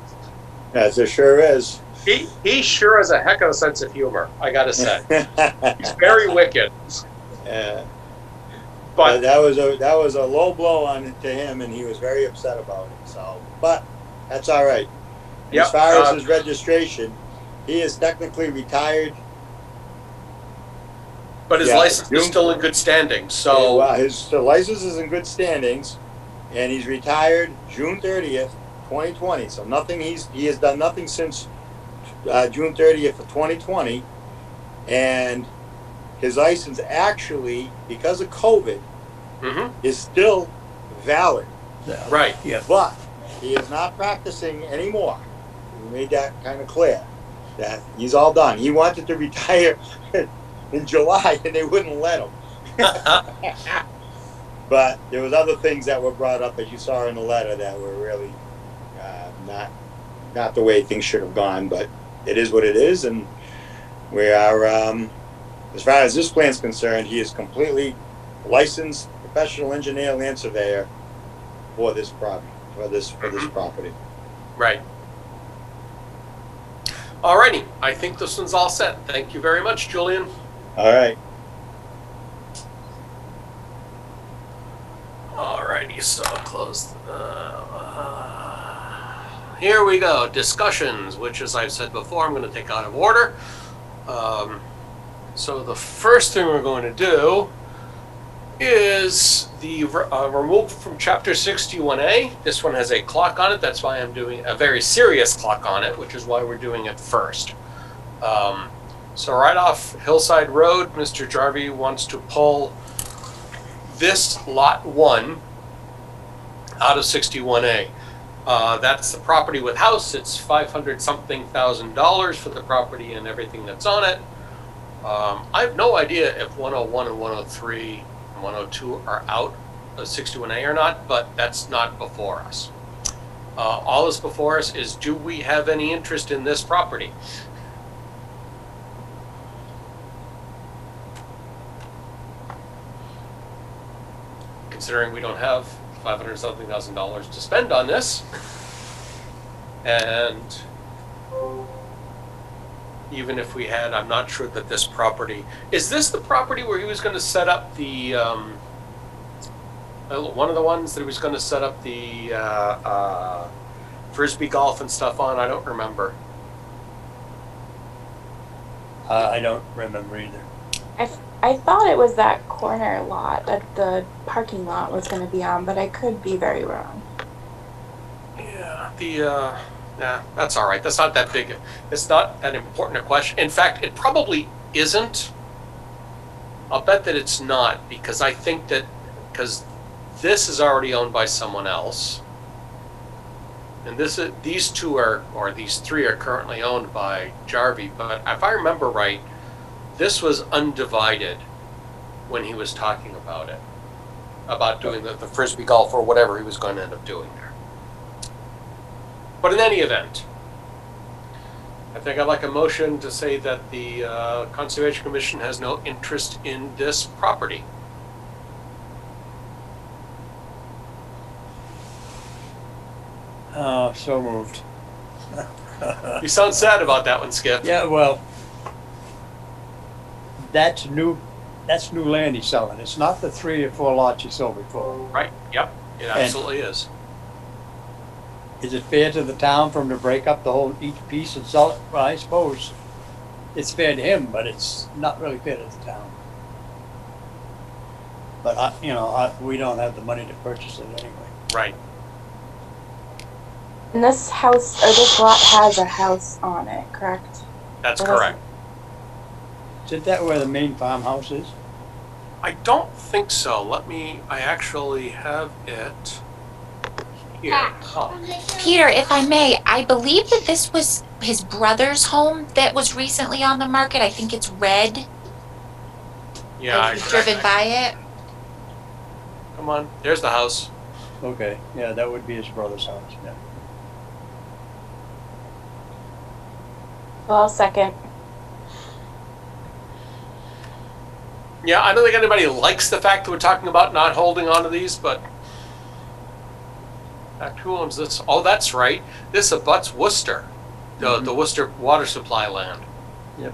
As it sure is. He sure has a heck of a sense of humor, I gotta say. He's very wicked. Yeah. But that was a low blow to him, and he was very upset about it. So, but that's all right. Yep, As far as his registration, he is technically retired. but his Yeah, license is still in good standing, so The license is in good standings, and he's retired June 30th, 2020. So he has done nothing since June 30th of 2020, and his license actually, because of COVID, is still valid. right. Yeah. But he is not practicing anymore. We made that kind of clear that he's all done. He wanted to retire in July, and they wouldn't let him. But there was other things that were brought up, as you saw in the letter, that were really not the way things should have gone. But it is what it is, and we are, as far as this plan's concerned, he is completely licensed professional engineer, land surveyor for this property. This property. Right. Alrighty, I think this one's all set. Thank you very much, Julian. All right. Alrighty, so I'll close. Here we go. Discussions, which, as I've said before, I'm going to take out of order. So the first thing we're going to do is the removal from Chapter 61A. This one has a clock on it. That's why I'm doing a very serious clock on it, which is why we're doing it first. So right off Hillside Road, Mr. Jarvie wants to pull this Lot 1 out of 61A. That's the property with house. It's $500-something thousand for the property and everything that's on it. I have no idea if 101 and 103 and 102 are out of 61A or not, but that's not before us. All that's before us is, do we have any interest in this property? Considering we don't have $500-something thousand to spend on this, and even if we had, I'm not sure that this property, is this the property where he was going to set up the, one of the ones that he was going to set up the Frisbee golf and stuff on? I don't remember. I don't remember either. I thought it was that corner lot that the parking lot was going to be on, but I could be very wrong. Yeah, Nah, that's all right. That's not that big. It's not that important a question. In fact, it probably isn't. I'll bet that it's not, because I think that because this is already owned by someone else, and these two are, or these three are currently owned by Jarvie. But if I remember right, this was undivided when he was talking about it, about doing the frisbee golf or whatever he was going to end up doing there. But in any event, I think I'd like a motion to say that the Conservation Commission has no interest in this property. So moved. You sound sad about that one, Skip. Yeah, well, that's new land he's selling. It's not the 3 or 4 lots he sold before. Right, yep, it absolutely is. Is it fair to the town for him to break up the whole, each piece and sell it? Well, I suppose it's fair to him, but it's not really fair to the town. But we don't have the money to purchase it anyway. Right. And this house, or this lot has a house on it, correct? That's Or correct. Isn't that where the main farmhouse is? I don't think so. I actually have it here. Oh, Peter, if I may, I believe that this was his brother's home that was recently on the market. I think it's red. yeah. You've driven by it. Come on, there's the house. Okay, yeah, that would be his brother's house, yeah. Well, I'll second. Yeah, I don't think anybody likes the fact that we're talking about not holding on to these, but who owns this? Oh, that's right. This abuts Worcester, the Worcester water supply land. Yep.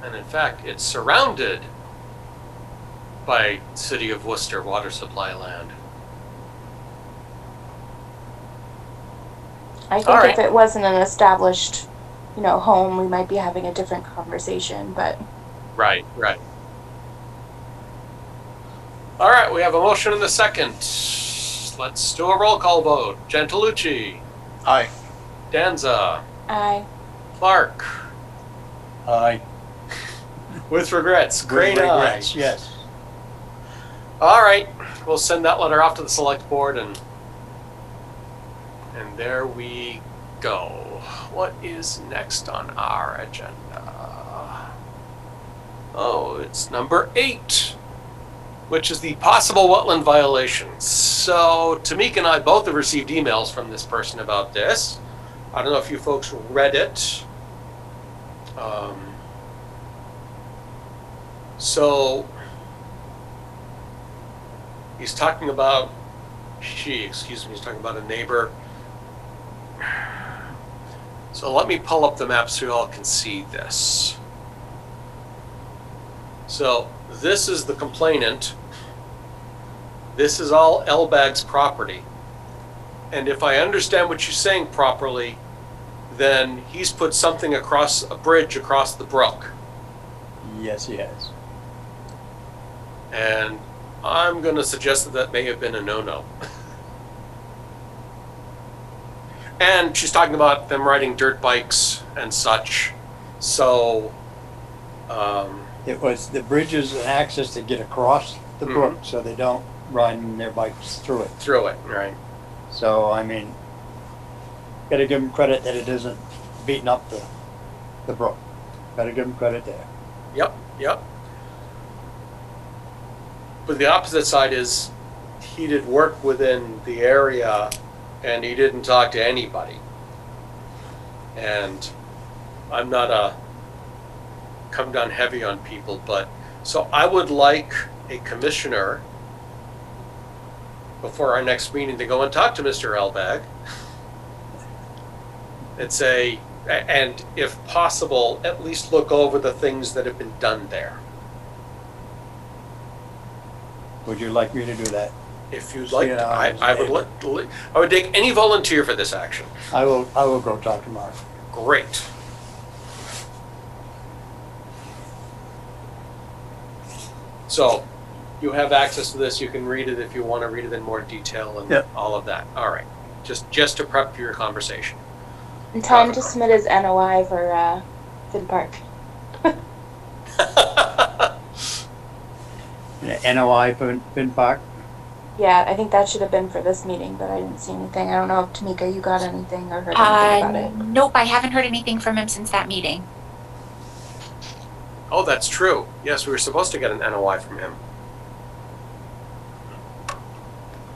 And in fact, it's surrounded by City of Worcester water supply land. I think All right. if it wasn't an established, home, we might be having a different conversation, but Right. All right, we have a motion and a second. Let's do a roll call vote. Gentilucci, Aye. Danza, I Clark, Aye. with regrets. Great Regrets, eyes. yes. All right, we'll send that letter off to the select board, and there we go. What is next on our agenda? Oh, it's number 8, which is the possible wetland violations. So Tamika and I both have received emails from this person about this. I don't know if you folks read it. So he's talking about, he's talking about a neighbor. So let me pull up the map so you all can see this. So this is the complainant. This is all Elbag's property. And if I understand what you're saying properly, then he's put something across a bridge across the brook. Yes, he has. And I'm going to suggest that may have been a no-no. And she's talking about them riding dirt bikes and such. So, It was the bridges and access to get across the brook so they don't ride their bikes through it. through it, right? So, gotta give them credit that it isn't beating up the brook. Gotta give them credit there. Yep. But the opposite side is he did work within the area and he didn't talk to anybody. And I'm not a come down heavy on people, but so I would like a commissioner before our next meeting to go and talk to Mr. Elbag and say, and if possible, at least look over the things that have been done there. Would you like me to do that? If you'd like, Yeah, I would take any volunteer for this action. I will go talk to Mark. Great. So, you have access to this. You can read it if you want to read it in more detail and Yep. all of that. All right. just to prep for your conversation. And tell him to submit his NOI for Finn Park. NOI for Finn Park? Yeah, I think that should have been for this meeting, but I didn't see anything. I don't know if Tamika, you got anything or heard anything about it. Nope, I haven't heard anything from him since that meeting. Oh, that's true. Yes, we were supposed to get an NOI from him.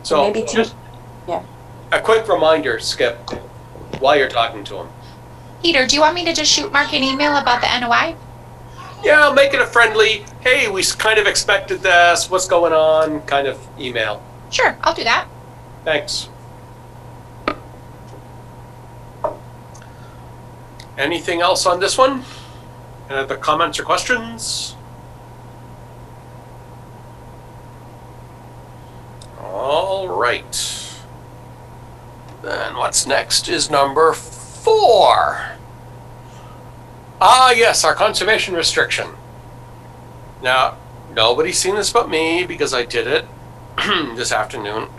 So, Maybe just a quick reminder, Skip, while you're talking to him. Peter, do you want me to just shoot Mark an email about the NOI? Yeah, make it a friendly, hey, we kind of expected this, what's going on, kind of email. Sure, I'll do that. Thanks. Anything else on this one? Any other comments or questions? All right. Then what's next is number 4. Ah, yes, our conservation restriction. Now, nobody's seen this but me because I did it this afternoon.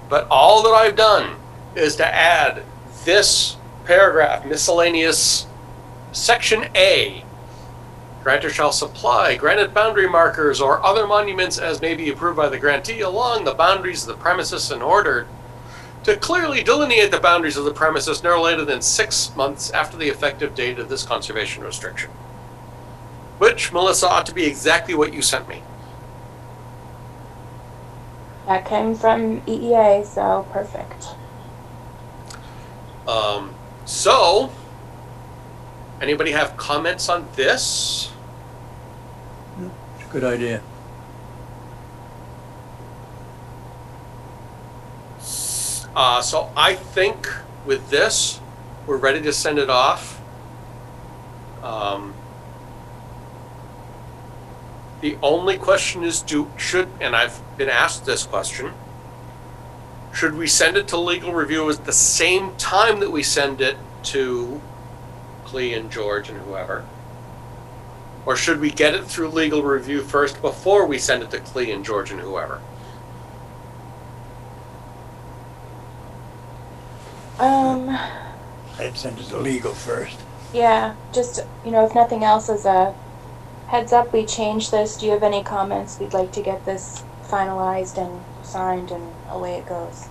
But all that I've done is to add this paragraph, miscellaneous section A. Grantor shall supply granite boundary markers or other monuments as may be approved by the grantee along the boundaries of the premises in order to clearly delineate the boundaries of the premises no later than 6 months after the effective date of this conservation restriction. Which, Melissa, ought to be exactly what you sent me. That came from EEA, so perfect. So, anybody have comments on this? It's a good idea. So I think with this, we're ready to send it off. The only question is, and I've been asked this question, should we send it to legal review at the same time that we send it to Clee and George and whoever? Or should we get it through legal review first before we send it to Clee and George and whoever? I'd send it to legal first. Yeah, just, if nothing else, as a heads up, we changed this. Do you have any comments? We'd like to get this finalized and signed, and away it goes.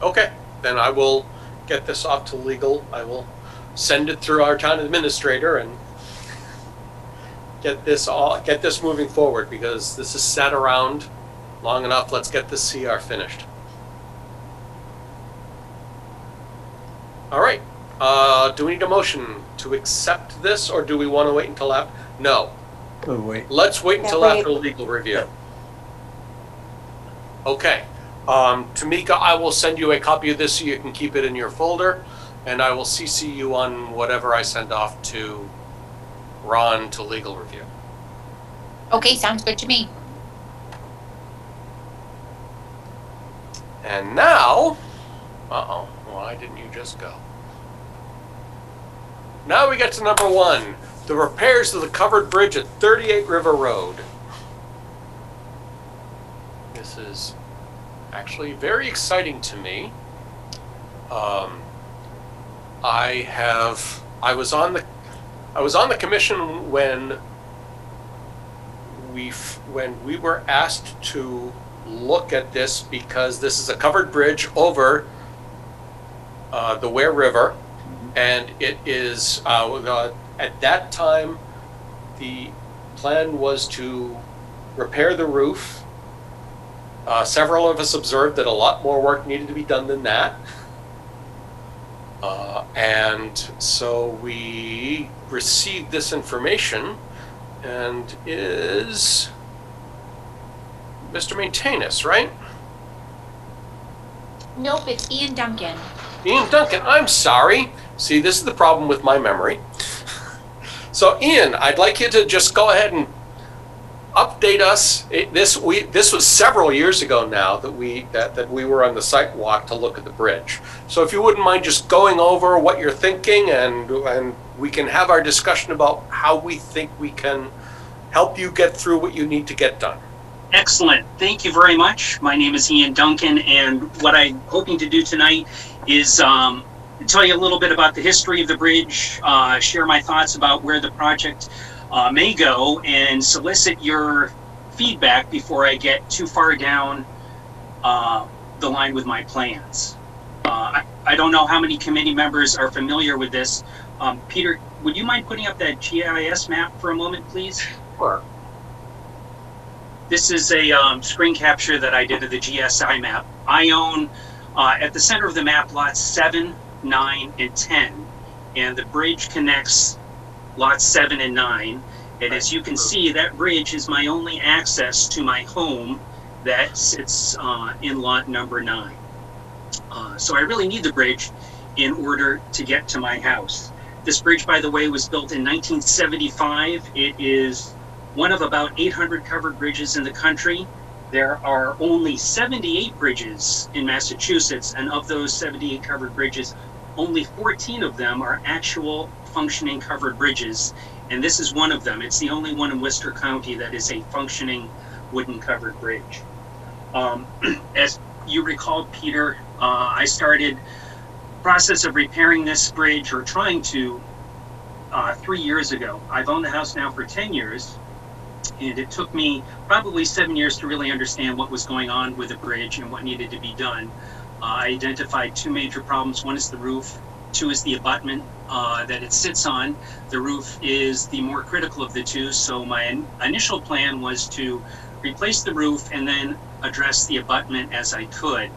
Okay, then I will get this off to legal. I will send it through our town administrator and get this moving forward, because this has sat around long enough. Let's get this CR finished. All right. Do we need a motion to accept this, or do we want to wait until after? No. Oh, wait. Let's wait until wait. after legal review. Okay. Tamika, I will send you a copy of this so you can keep it in your folder, and I will CC you on whatever I send off to Ron to legal review. Okay, sounds good to me. And now, why didn't you just go? Now we get to number 1, the repairs to the covered bridge at 38 River Road. This is actually very exciting to me. I was on the commission when we were asked to look at this, because this is a covered bridge over the Ware River, and it is at that time the plan was to repair the roof. Several of us observed that a lot more work needed to be done than that. And so we received this information, and is Mr. Maintainus, right? Nope, it's Ian Duncan. Ian Duncan, I'm sorry. See, this is the problem with my memory. So Ian, I'd like you to just go ahead and update us. This was several years ago now that we were on the site walk to look at the bridge. So if you wouldn't mind just going over what you're thinking, and we can have our discussion about how we think we can help you get through what you need to get done. Excellent. Thank you very much. My name is Ian Duncan, and what I'm hoping to do tonight is tell you a little bit about the history of the bridge, share my thoughts about where the project may go, and solicit your feedback before I get too far down the line with my plans. I don't know how many committee members are familiar with this. Peter, would you mind putting up that GIS map for a moment, please? Sure. This is a screen capture that I did of the GSI map. I own, at the center of the map, lots 7, 9, and 10. And the bridge connects lots 7 and 9. And as you can see, that bridge is my only access to my home that sits in lot number 9. So I really need the bridge in order to get to my house. This bridge, by the way, was built in 1975. It is one of about 800 covered bridges in the country. There are only 78 bridges in Massachusetts, and of those 78 covered bridges, only 14 of them are actual functioning covered bridges, and this is one of them. It's the only one in Worcester County that is a functioning wooden covered bridge. As you recall, Peter, I started the process of repairing this bridge, or trying to, 3 years ago. I've owned the house now for 10 years. And it took me probably 7 years to really understand what was going on with the bridge and what needed to be done. I identified 2 major problems. One is the roof. 2 is the abutment that it sits on. The roof is the more critical of the 2. So my initial plan was to replace the roof and then address the abutment as I could.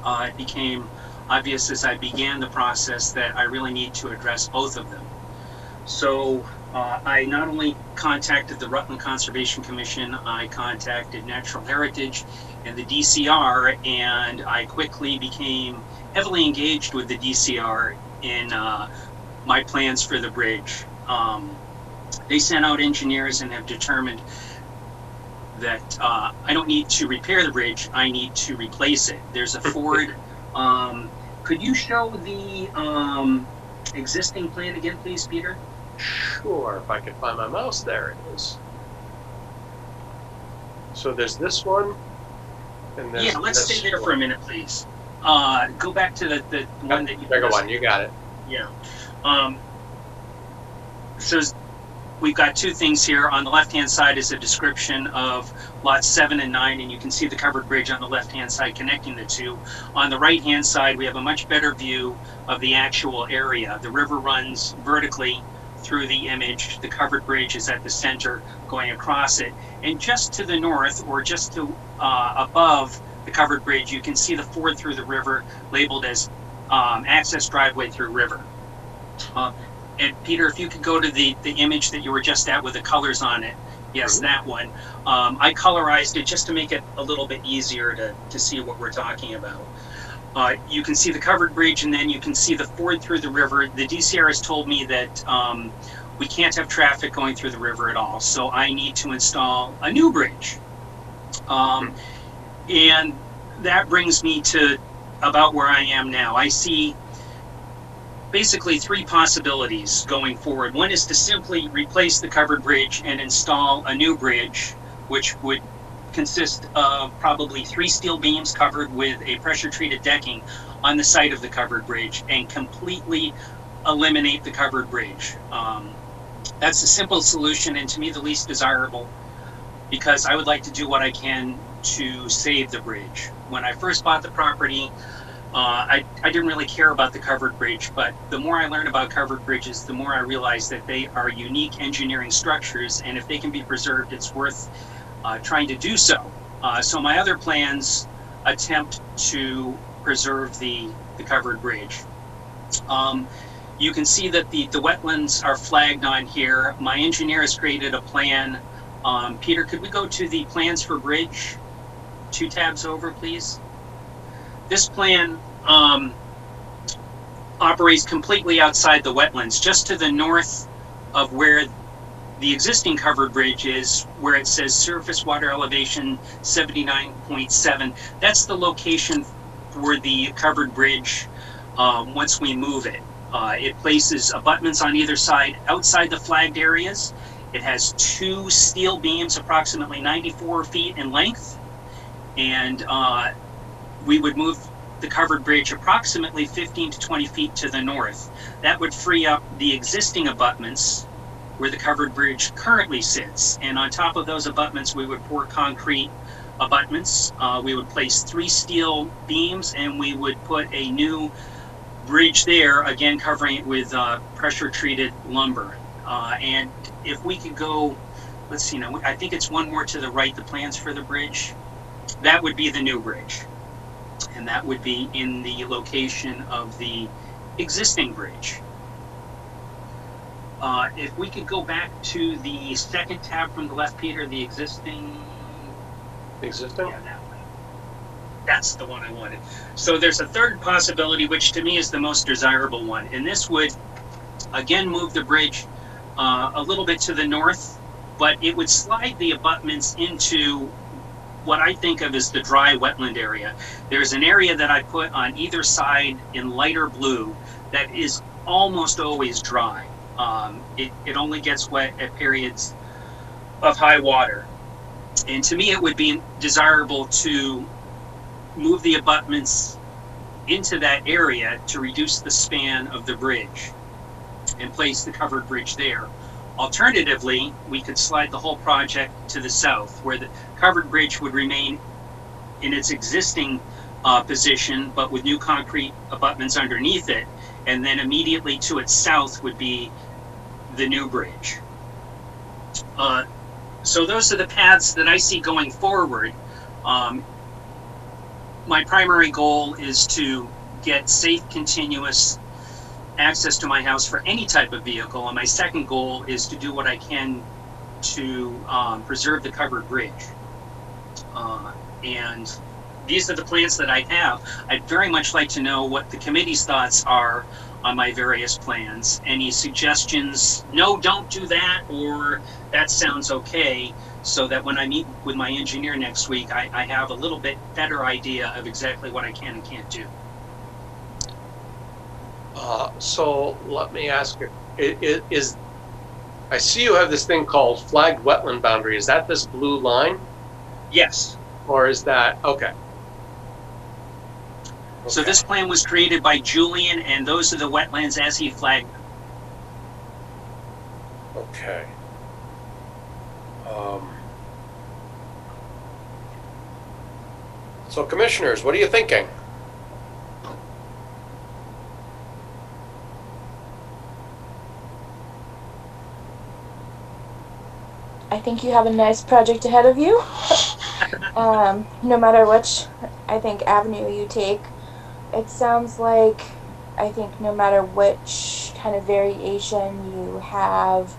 It became obvious as I began the process that I really need to address both of them. So I not only contacted the Rutland Conservation Commission, I contacted Natural Heritage and the DCR, and I quickly became heavily engaged with the DCR in my plans for the bridge. They sent out engineers and have determined that I don't need to repair the bridge, I need to replace it. There's a Ford. Could you show the existing plan again, please, Peter? Sure, if I can find my mouse, there it is. So there's this one, and there's let's this stay there for a minute, please. Go back to the one that you... Bigger one, you got it. Yeah. So we've got 2 things here. On the left-hand side is a description of lots 7 and 9, and you can see the covered bridge on the left-hand side connecting the 2. On the right-hand side, we have a much better view of the actual area. The river runs vertically through the image. The covered bridge is at the center going across it. And just to the north, or just to above the covered bridge, you can see the ford through the river labeled as access driveway through river. And Peter, if you could go to the image that you were just at with the colors on it. Yes, that one. I colorized it just to make it a little bit easier to see what we're talking about. You can see the covered bridge, and then you can see the ford through the river. The DCR has told me that we can't have traffic going through the river at all, so I need to install a new bridge. And that brings me to about where I am now. I see basically 3 possibilities going forward. One is to simply replace the covered bridge and install a new bridge, which would consist of probably 3 steel beams covered with a pressure treated decking on the side of the covered bridge, and completely eliminate the covered bridge. That's a simple solution, and to me the least desirable, because I would like to do what I can to save the bridge. When I first bought the property, I didn't really care about the covered bridge, but the more I learn about covered bridges, the more I realize that they are unique engineering structures, and if they can be preserved, it's worth trying to do so. So my other plans attempt to preserve the covered bridge. You can see that the wetlands are flagged on here. My engineer has created a plan. Peter, could we go to the plans for bridge? 2 tabs over, please. This plan operates completely outside the wetlands, just to the north of where the existing covered bridge is, where it says surface water elevation 79.7. That's the location for the covered bridge once we move it. It places abutments on either side outside the flagged areas, It has 2 steel beams approximately 94 feet in length, and we would move the covered bridge approximately 15 to 20 feet to the north. That would free up the existing abutments where the covered bridge currently sits, and on top of those abutments we would pour concrete abutments. We would place 3 steel beams, and we would put a new bridge there, again covering it with pressure treated lumber. And if we could go, let's see now, I think it's one more to the right, the plans for the bridge. That would be the new bridge. And that would be in the location of the existing bridge. If we could go back to the second tab from the left, Peter, the existing. Existing? Yeah, that one. That's the one I wanted. So there's a third possibility, which to me is the most desirable one. And this would, again, move the bridge a little bit to the north, but it would slide the abutments into what I think of as the dry wetland area. There's an area that I put on either side in lighter blue that is almost always dry. It only gets wet at periods of high water. And to me, it would be desirable to move the abutments into that area to reduce the span of the bridge and place the covered bridge there. Alternatively, we could slide the whole project to the south, where the covered bridge would remain in its existing position, but with new concrete abutments underneath it, and then immediately to its south would be the new bridge. So those are the paths that I see going forward. My primary goal is to get safe, continuous access to my house for any type of vehicle, and my second goal is to do what I can to preserve the covered bridge. And these are the plans that I have. I'd very much like to know what the committee's thoughts are on my various plans. Any suggestions? No, don't do that, or that sounds okay, so that when I meet with my engineer next week, I have a little bit better idea of exactly what I can and can't do. So let me ask you, I see you have this thing called flagged wetland boundary. Is that this blue line? Yes. Or is that, okay. So this plan was created by Julian, and those are the wetlands as he flagged them. Okay. So commissioners, what are you thinking? I think you have a nice project ahead of you. No matter which, I think, avenue you take, it sounds like, I think no matter which kind of variation you have,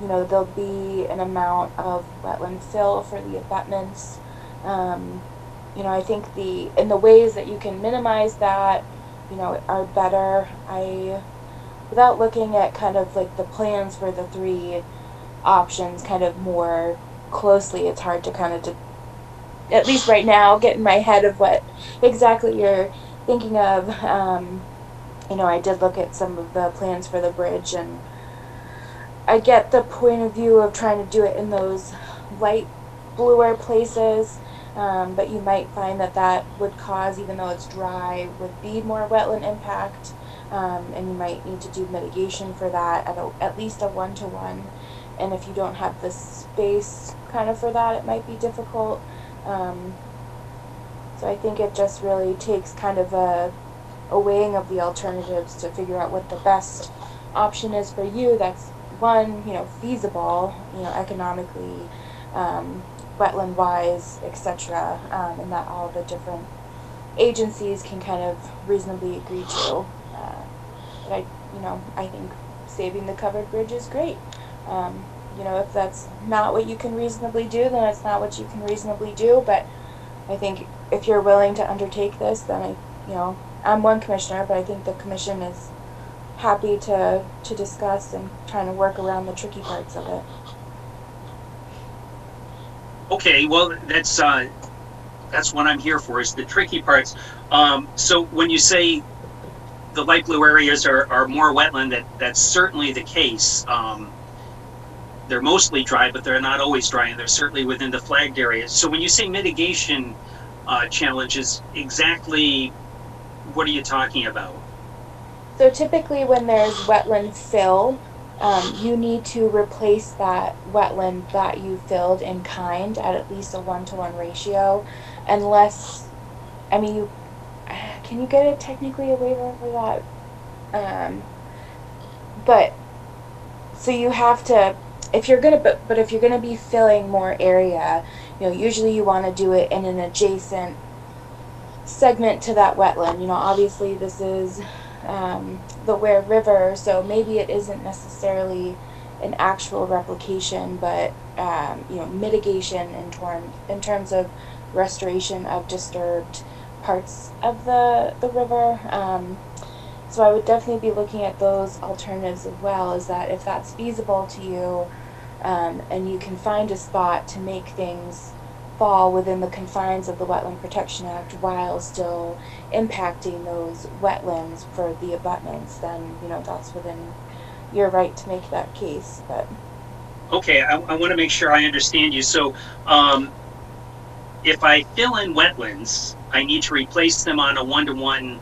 you know, there'll be an amount of wetland fill for the abutments. You know, I think in the ways that you can minimize that, you know, are better. Without looking at kind of like the plans for the 3 options kind of more closely, it's hard to kind of, at least right now, get in my head of what exactly you're thinking of. You know, I did look at some of the plans for the bridge, and I get the point of view of trying to do it in those light bluer places, but you might find that would cause, even though it's dry, would be more wetland impact, and you might need to do mitigation for that at least a 1-to-1. And if you don't have the space kind of for that, it might be difficult. So I think it just really takes kind of a weighing of the alternatives to figure out what the best option is for you. That's one, you know, feasible, you know, economically, wetland wise, etc., and that all the different agencies can kind of reasonably agree to. But I think saving the covered bridge is great. You know, if that's not what you can reasonably do, then it's not what you can reasonably do. But I think if you're willing to undertake this, then I'm one commissioner, but I think the commission is happy to discuss and trying to work around the tricky parts of it. Okay, well, that's what I'm here for, is the tricky parts. So when you say the light blue areas are more wetland, that's certainly the case. they're mostly dry, but they're not always dry, and they're certainly within the flagged areas. So when you say mitigation challenges, exactly what are you talking about? So typically when there's wetland fill, you need to replace that wetland that you filled in kind at least a 1-to-1 ratio, unless, I mean, you, can you get technically a waiver for that? But, so you have to, if you're gonna, but if you're gonna be filling more area, you know, usually you wanna do it in an adjacent segment to that wetland. You know, obviously this is the Ware River, so maybe it isn't necessarily an actual replication, but you know, mitigation in terms of restoration of disturbed parts of the river. So I would definitely be looking at those alternatives as well, is that if that's feasible to you, and you can find a spot to make things fall within the confines of the Wetland Protection Act while still impacting those wetlands for the abutments, then, you know, that's within your right to make that case. But Okay, I want to make sure I understand you. So if I fill in wetlands, I need to replace them on a 1-to-1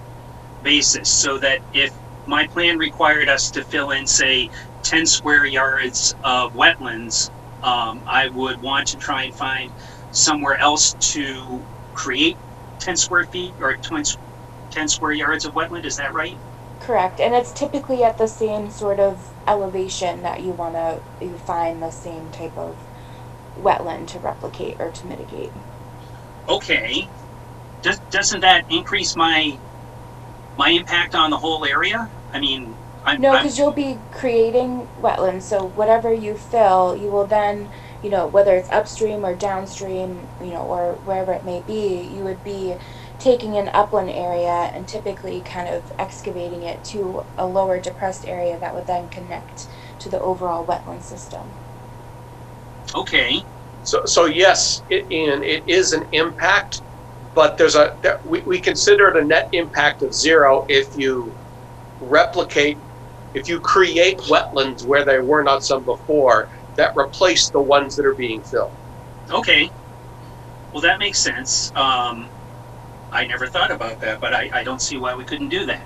basis, so that if my plan required us to fill in, say, 10 square yards of wetlands, I would want to try and find somewhere else to create 10 square feet or 10 square yards of wetland. Is that right? correct, and it's typically at the same sort of elevation that you find the same type of wetland to replicate or to mitigate. Okay. Doesn't that increase my impact on the whole area? I mean, No, because you'll be creating wetlands, so whatever you fill, you will then, you know, whether it's upstream or downstream, you know, or wherever it may be, you would be taking an upland area and typically kind of excavating it to a lower depressed area that would then connect to the overall wetland system. Okay. So yes, Ian, it is an impact, but we consider it a net impact of 0 if you create wetlands where there were not some before that replace the ones that are being filled. Okay. Well, that makes sense. I never thought about that, but I don't see why we couldn't do that.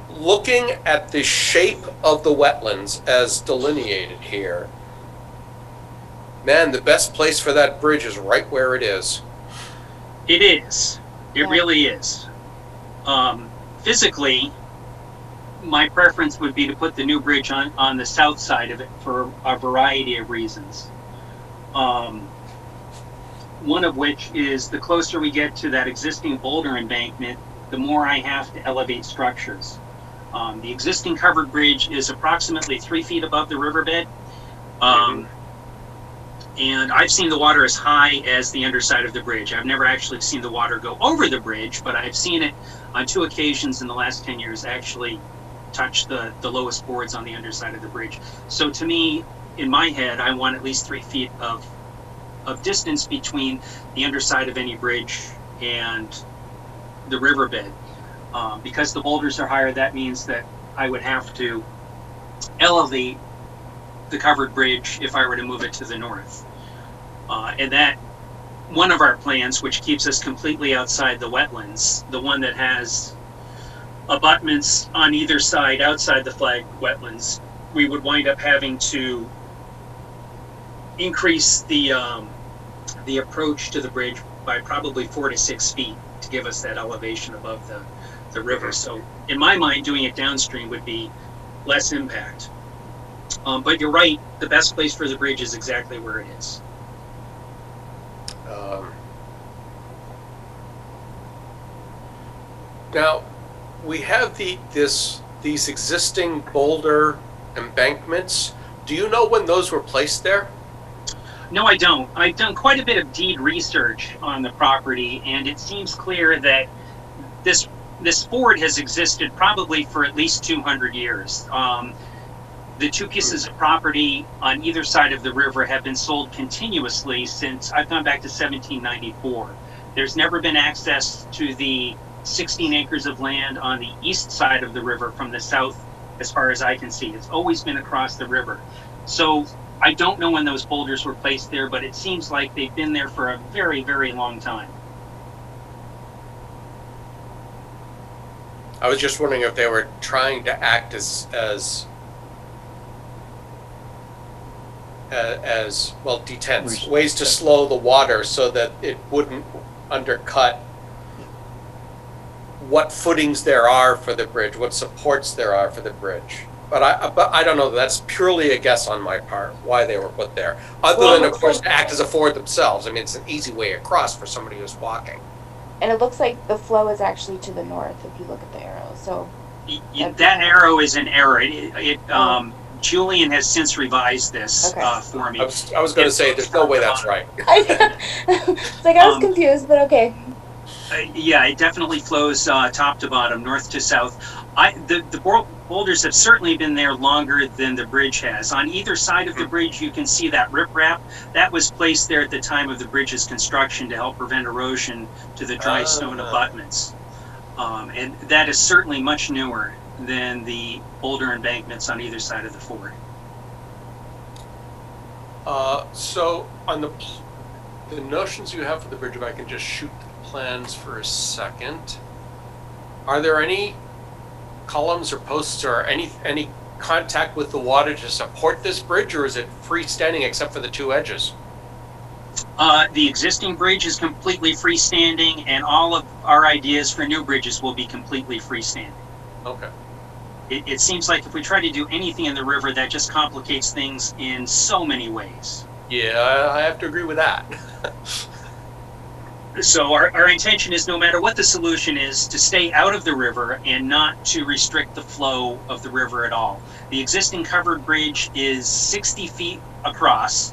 Looking at the shape of the wetlands as delineated here, man, the best place for that bridge is right where it is. It is. It really is. Physically, my preference would be to put the new bridge on the south side of it for a variety of reasons. One of which is the closer we get to that existing boulder embankment, the more I have to elevate structures. The existing covered bridge is approximately 3 feet above the riverbed. And I've seen the water as high as the underside of the bridge. I've never actually seen the water go over the bridge, but I've seen it on 2 occasions in the last 10 years actually touch the lowest boards on the underside of the bridge. So to me, in my head, I want at least 3 feet of distance between the underside of any bridge and the riverbed. Because the boulders are higher, that means that I would have to elevate the covered bridge if I were to move it to the north. And that, one of our plans, which keeps us completely outside the wetlands, the one that has abutments on either side outside the flagged wetlands, we would wind up having to increase the approach to the bridge by probably 4 to 6 feet to give us that elevation above the river. So in my mind, doing it downstream would be less impact. But you're right, the best place for the bridge is exactly where it is. Now, we have these existing boulder embankments. Do you know when those were placed there? No, I don't. I've done quite a bit of deed research on the property, and it seems clear that this ford has existed probably for at least 200 years. The 2 pieces of property on either side of the river have been sold continuously since I've gone back to 1794. There's never been access to the 16 acres of land on the east side of the river from the south as far as I can see. It's always been across the river. So I don't know when those boulders were placed there, but it seems like they've been there for a very, very long time. I was just wondering if they were trying to act as well, detents, ways to slow the water so that it wouldn't undercut what footings there are for the bridge, what supports there are for the bridge. But I don't know. That's purely a guess on my part why they were put there. Other than, of course, to act as a ford themselves. I mean, it's an easy way across for somebody who's walking. And it looks like the flow is actually to the north if you look at the arrow. So that arrow is an error. Julian has since revised this for me. I was going to say, there's no way that's right. It's like I was confused, but okay. Yeah, it definitely flows top to bottom, north to south. The boulders have certainly been there longer than the bridge has. On either side of the bridge, you can see that riprap. That was placed there at the time of the bridge's construction to help prevent erosion to the dry stone abutments. And that is certainly much newer than the boulder embankments on either side of the ford. So on the notions you have for the bridge, if I can just shoot the plans for a second, are there any columns or posts or any contact with the water to support this bridge, or is it freestanding except for the two edges? The existing bridge is completely freestanding, and all of our ideas for new bridges will be completely freestanding. Okay. It seems like if we try to do anything in the river, that just complicates things in so many ways. Yeah, I have to agree with that. So our intention is, no matter what the solution is, to stay out of the river and not to restrict the flow of the river at all. The existing covered bridge is 60 feet across,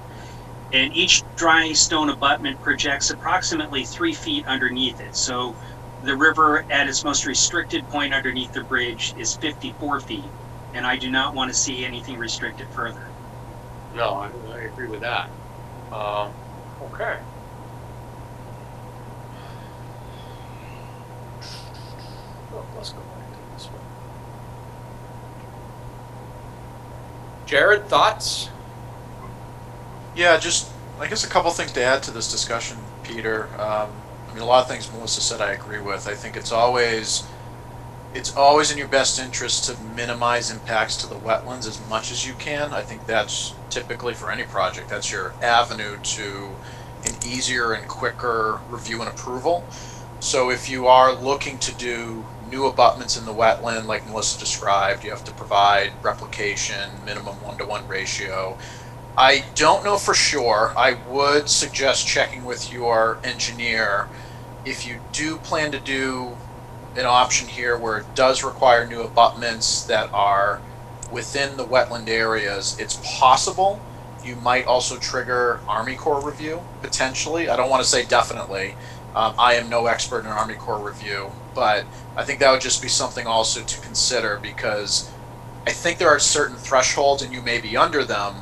and each dry stone abutment projects approximately 3 feet underneath it. So the river at its most restricted point underneath the bridge is 54 feet, and I do not want to see anything restricted further. No, I agree with that. Okay. Oh, let's go back to this one. Jared, thoughts? Yeah, just, I guess a couple things to add to this discussion, Peter. I mean, a lot of things Melissa said I agree with. I think it's always in your best interest to minimize impacts to the wetlands as much as you can. I think that's typically, for any project, that's your avenue to an easier and quicker review and approval. So if you are looking to do new abutments in the wetland, like Melissa described, you have to provide replication, minimum 1-to-1 ratio. I don't know for sure. I would suggest checking with your engineer if you do plan to do an option here where it does require new abutments that are within the wetland areas. It's possible you might also trigger Army Corps review, potentially. I don't want to say definitely. I am no expert in Army Corps review, but I think that would just be something also to consider, because I think there are certain thresholds and you may be under them,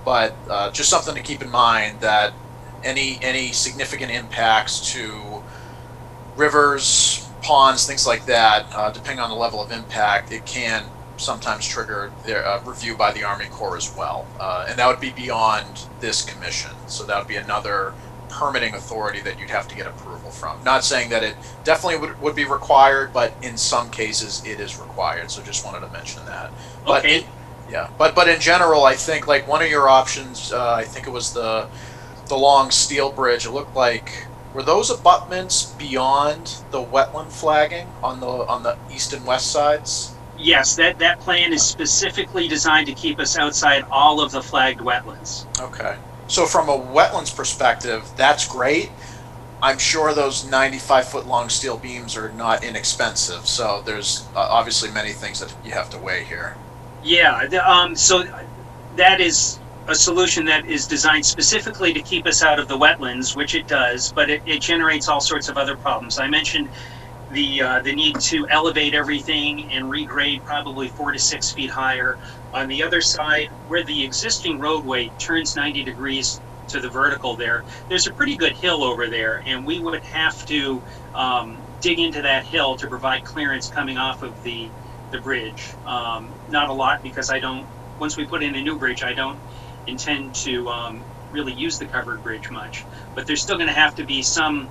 but just something to keep in mind, that any significant impacts to rivers, ponds, things like that, depending on the level of impact, it can sometimes trigger their review by the Army Corps as well. And that would be beyond this commission. So that would be another permitting authority that you'd have to get approval from. Not saying that it definitely would be required, but in some cases it is required. So just wanted to mention that. Okay. But in general, I think like one of your options, I think it was the long steel bridge. It looked like, were those abutments beyond the wetland flagging on the east and west sides? Yes, that plan is specifically designed to keep us outside all of the flagged wetlands. Okay. So from a wetlands perspective, that's great. I'm sure those 95-foot long steel beams are not inexpensive. So there's obviously many things that you have to weigh here. Yeah, so that is a solution that is designed specifically to keep us out of the wetlands, which it does, but it generates all sorts of other problems. I mentioned the need to elevate everything and regrade probably 4 to 6 feet higher. On the other side, where the existing roadway turns 90 degrees to the vertical there's a pretty good hill over there, and we would have to dig into that hill to provide clearance coming off of the the bridge. Not a lot, because once we put in a new bridge, I don't intend to really use the covered bridge much. But there's still going to have to be some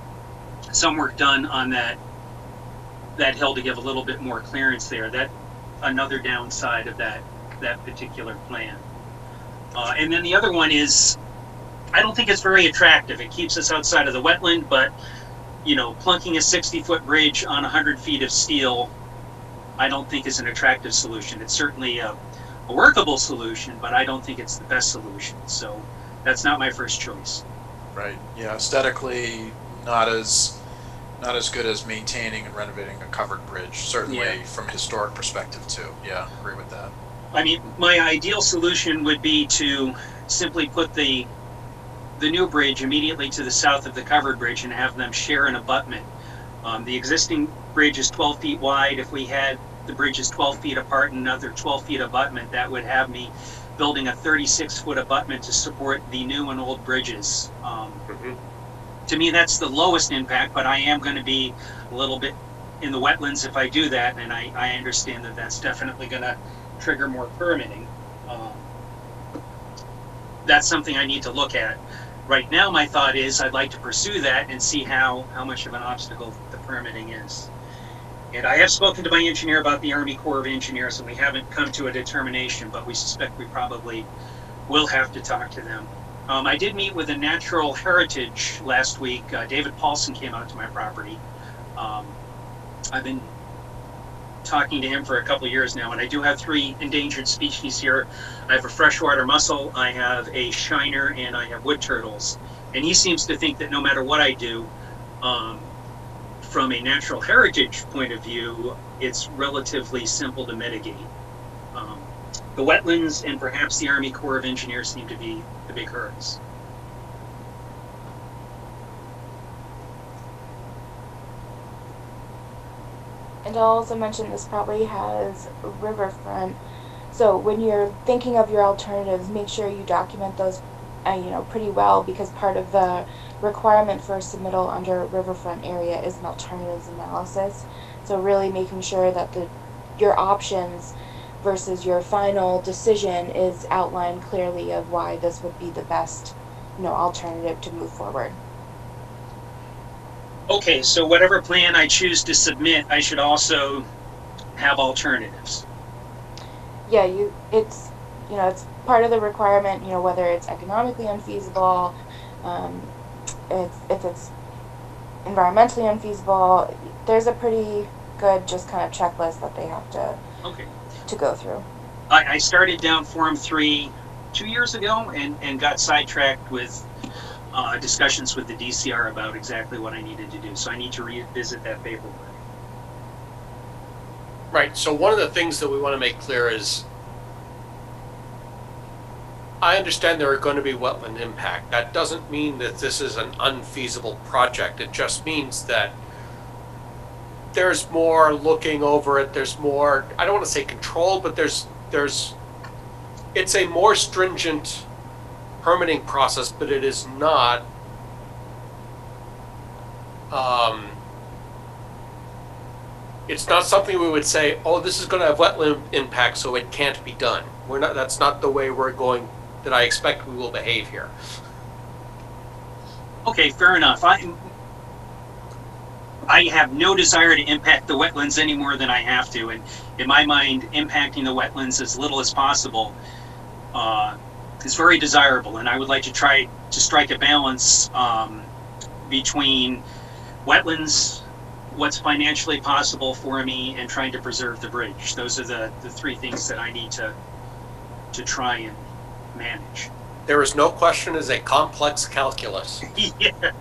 work done on that hill to give a little bit more clearance there. That another downside of that particular plan. And then the other one is, I don't think it's very attractive. It keeps us outside of the wetland, but plunking a 60-foot bridge on 100 feet of steel, I don't think is an attractive solution. It's certainly a workable solution, but I don't think it's the best solution. So that's not my first choice. Right. Yeah. Aesthetically, not as good as maintaining and renovating a covered bridge. Certainly from a historic perspective too. Yeah, agree with that. I mean, my ideal solution would be to simply put the new bridge immediately to the south of the covered bridge and have them share an abutment. The existing bridge is 12 feet wide. If we had the bridges 12 feet apart and another 12 feet abutment, that would have me building a 36-foot abutment to support the new and old bridges. To me, that's the lowest impact, but I am going to be a little bit in the wetlands if I do that, and I understand that that's definitely going to trigger more permitting. That's something I need to look at. Right now, my thought is I'd like to pursue that and see how much of an obstacle the permitting is. And I have spoken to my engineer about the Army Corps of Engineers, and we haven't come to a determination, but we suspect we probably will have to talk to them. I did meet with a natural heritage last week. David Paulson came out to my property. I've been talking to him for a couple of years now, and I do have 3 endangered species here. I have a freshwater mussel, I have a shiner, and I have wood turtles. And he seems to think that no matter what I do, from a natural heritage point of view, it's relatively simple to mitigate. The wetlands and perhaps the Army Corps of Engineers seem to be the big hurdles. And I'll also mention this property has riverfront. So when you're thinking of your alternatives, make sure you document those, pretty well, because part of the requirement for submittal under riverfront area is an alternatives analysis. So really making sure that your options versus your final decision is outlined clearly of why this would be the best, alternative to move forward. Okay, so whatever plan I choose to submit, I should also have alternatives. Yeah, it's part of the requirement, whether it's economically unfeasible, if it's environmentally unfeasible, there's a pretty good just kind of checklist that they have to go through. I started down Form 3 2 years ago and got sidetracked with discussions with the DCR about exactly what I needed to do. So I need to revisit that paperwork. Right. So one of the things that we want to make clear is, I understand there are going to be wetland impact. That doesn't mean that this is an unfeasible project. It just means that there's more looking over it. There's more, I don't want to say control, but it's a more stringent permitting process, but it is not it's not something we would say, oh, this is going to have wetland impact, so it can't be done. That's not the way that I expect we will behave here. Okay, fair enough. I have no desire to impact the wetlands any more than I have to, and in my mind, impacting the wetlands as little as possible is very desirable, and I would like to try to strike a balance between wetlands, what's financially possible for me, and trying to preserve the bridge. Those are the 3 things that I need to try and manage. There is no question, it's a complex calculus. Yeah.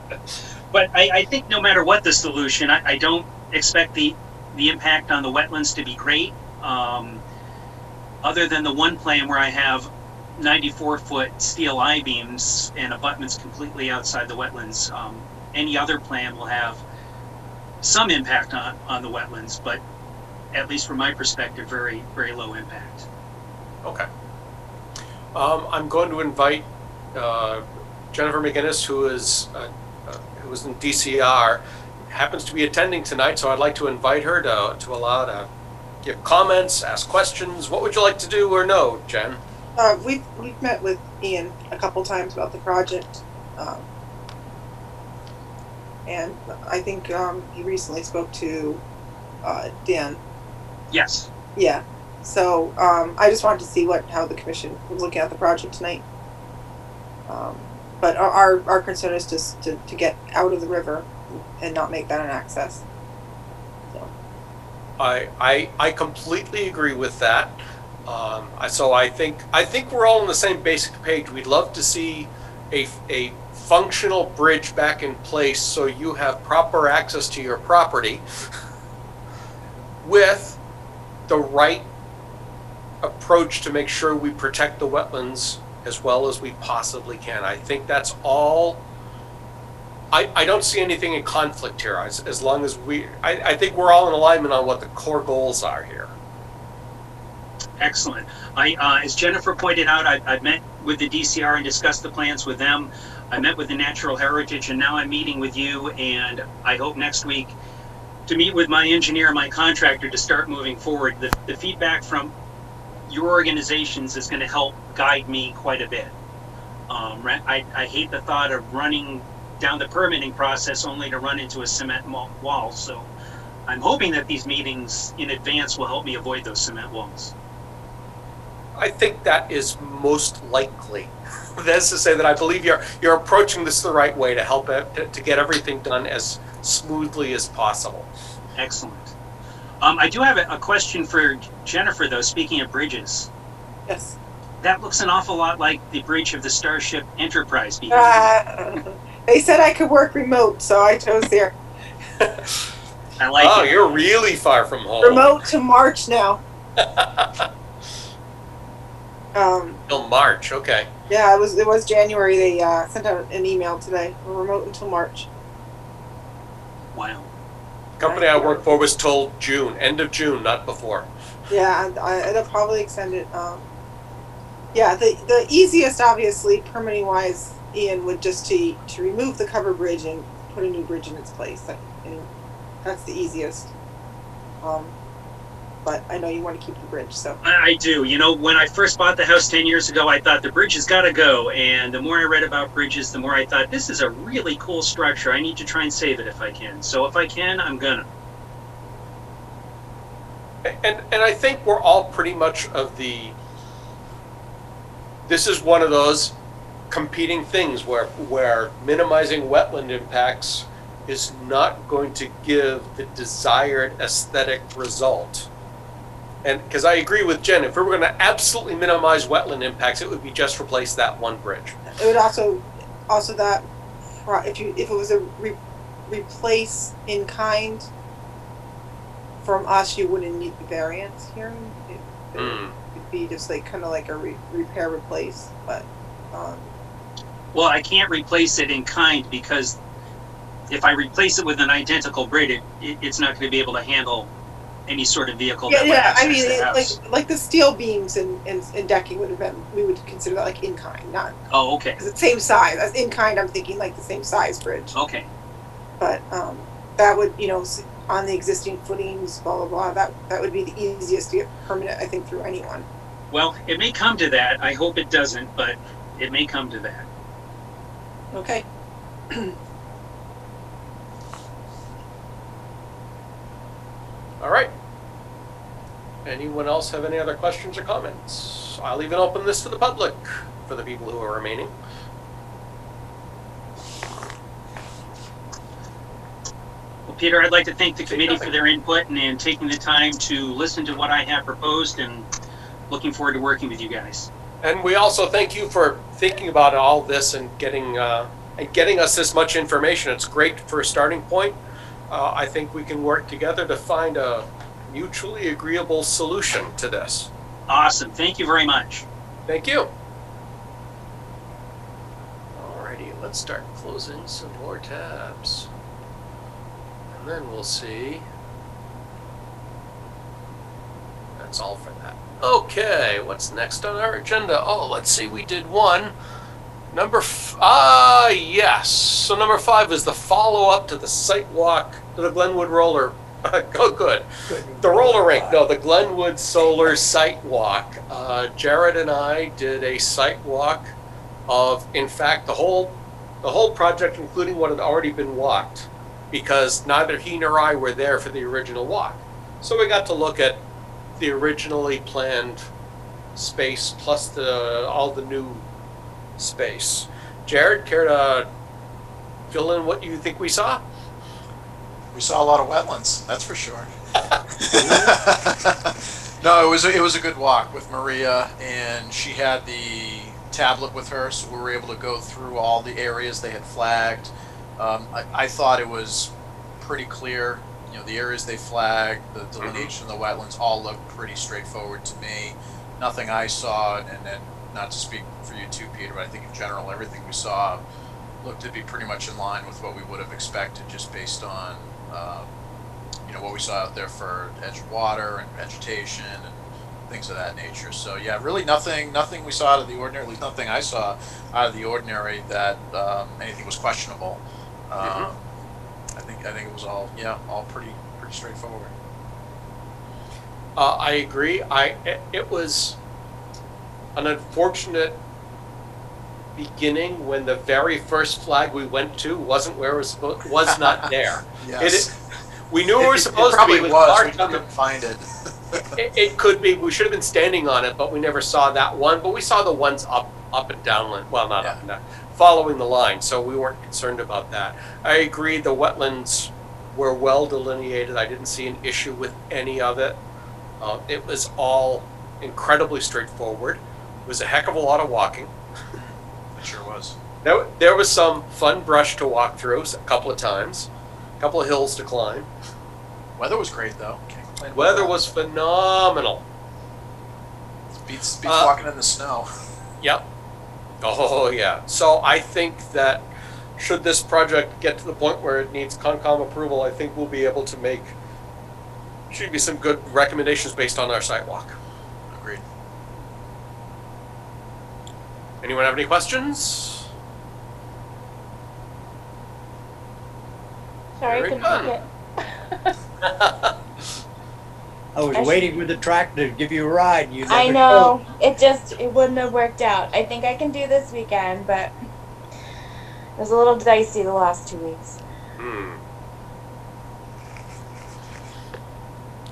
But I think no matter what the solution, I don't expect the impact on the wetlands to be great. Other than the one plan where I have 94-foot steel I-beams and abutments completely outside the wetlands, any other plan will have some impact on the wetlands, but at least from my perspective, very, very low impact. Okay. I'm going to invite Jennifer McGinnis, who was in DCR, happens to be attending tonight, so I'd like to invite her to allow to give comments, ask questions. What would you like to do or no, Jen? We've met with Ian a couple times about the project, and I think he recently spoke to Dan. Yes. Yeah. So I just wanted to see how the commission was looking at the project tonight. But our concern is just to get out of the river and not make that an access. So. I completely agree with that. So I think we're all on the same basic page. We'd love to see a functional bridge back in place so you have proper access to your property with the right approach to make sure we protect the wetlands as well as we possibly can. I think that's all. I don't see anything in conflict here as long as I think we're all in alignment on what the core goals are here. Excellent. As Jennifer pointed out, I've met with the DCR and discussed the plans with them. I met with the Natural Heritage, and now I'm meeting with you, and I hope next week to meet with my engineer and my contractor to start moving forward. The feedback from your organizations is going to help guide me quite a bit. I hate the thought of running down the permitting process only to run into a cement wall, so I'm hoping that these meetings in advance will help me avoid those cement walls. I think that is most likely. That's to say that I believe you're approaching this the right way to help to get everything done as smoothly as possible. Excellent. I do have a question for Jennifer, though, speaking of bridges. Yes. That looks an awful lot like the bridge of the Starship Enterprise. They said I could work remote, so I chose here. I like it. You're really far from home. Remote to March now. Till March, okay. Yeah, it was January. They sent out an email today. We're remote until March. Wow. Company I work for was told June, end of June, not before. Yeah, it'll probably extend it. Yeah, the easiest, obviously, permitting wise, Ian, would just to remove the cover bridge and put a new bridge in its place. And that's the easiest. But I know you want to keep the bridge, so. I do. You know, when I first bought the house 10 years ago, I thought the bridge has got to go. And the more I read about bridges, the more I thought, this is a really cool structure. I need to try and save it if I can. So if I can, I'm gonna. And I think we're all pretty much of this is one of those competing things where minimizing wetland impacts is not going to give the desired aesthetic result. And because I agree with Jen, if we were going to absolutely minimize wetland impacts, it would be just replace that one bridge. It would also that if it was a replace in kind from us, you wouldn't need the variance here. It would be just like kind of like a repair replace, but. Well, I can't replace it in kind because if I replace it with an identical bridge, it's not going to be able to handle any sort of vehicle that would access the house. like the steel beams and decking we would consider that like in kind, not. Oh, okay. It's the same size as in kind. I'm thinking like the same size bridge. Okay. But that would on the existing footings, blah blah blah. That would be the easiest to get permanent, I think, through anyone. Well, it may come to that. I hope it doesn't, but it may come to that. Okay. All right. Anyone else have any other questions or comments? I'll even open this to the public for the people who are remaining. Well, Peter, I'd like to thank the committee for their input and taking the time to listen to what I have proposed, and looking forward to working with you guys. And we also thank you for thinking about all this and getting us this much information. It's great for a starting point. I think we can work together to find a mutually agreeable solution to this. Awesome. Thank you very much. Thank you. Alrighty, let's start closing some more tabs. And then we'll see. That's all for that. Okay, what's next on our agenda? Oh, let's see, we did one. Yes. So number 5 is the follow-up to the site walk, to the Glenwood roller Oh, good. The roller rink, no, the Glenwood Solar Site Walk. Jared and I did a site walk of, in fact, the whole project, including what had already been walked, because neither he nor I were there for the original walk. So we got to look at the originally planned space plus all the new space. Jared, care to fill in what you think we saw? We saw a lot of wetlands, that's for sure. No, it was a good walk with Maria, and she had the tablet with her, so we were able to go through all the areas they had flagged. I thought it was pretty clear. You know, the areas they flagged, the delineation of the wetlands, all looked pretty straightforward to me. Nothing I saw, and then not to speak for you too, Peter, but I think in general everything we saw looked to be pretty much in line with what we would have expected, just based on what we saw out there for edge of water and vegetation and things of that nature. So yeah, really nothing we saw out of the ordinary. At least nothing I saw out of the ordinary that anything was questionable. I think it was all pretty straightforward. I agree. It was an unfortunate beginning when the very first flag we went to wasn't where it was not there. Yes. We knew we were supposed to be. It was we marked on couldn't find it. It could be. We should have been standing on it, but we never saw that one. But we saw the ones up and downland. Well, not up and down, following the line. So we weren't concerned about that. I agree. The wetlands were well delineated. I didn't see an issue with any of it. It was all incredibly straightforward. It was a heck of a lot of walking. It sure was. There was some fun brush to walk through a couple of times, a couple of hills to climb. Weather was great though. Can't complain about Weather that. was phenomenal. Beats walking in the snow. Yep. Oh yeah. So I think that should this project get to the point where it needs Concom approval, I think we'll be able to should be some good recommendations based on our sidewalk. Agreed. Anyone have any questions? Sorry, Very couldn't good. make it. I was I should- waiting with the tractor to give you a ride. You I never know. It wouldn't have worked out. I think I can do this weekend, but it was a little dicey the last 2 weeks.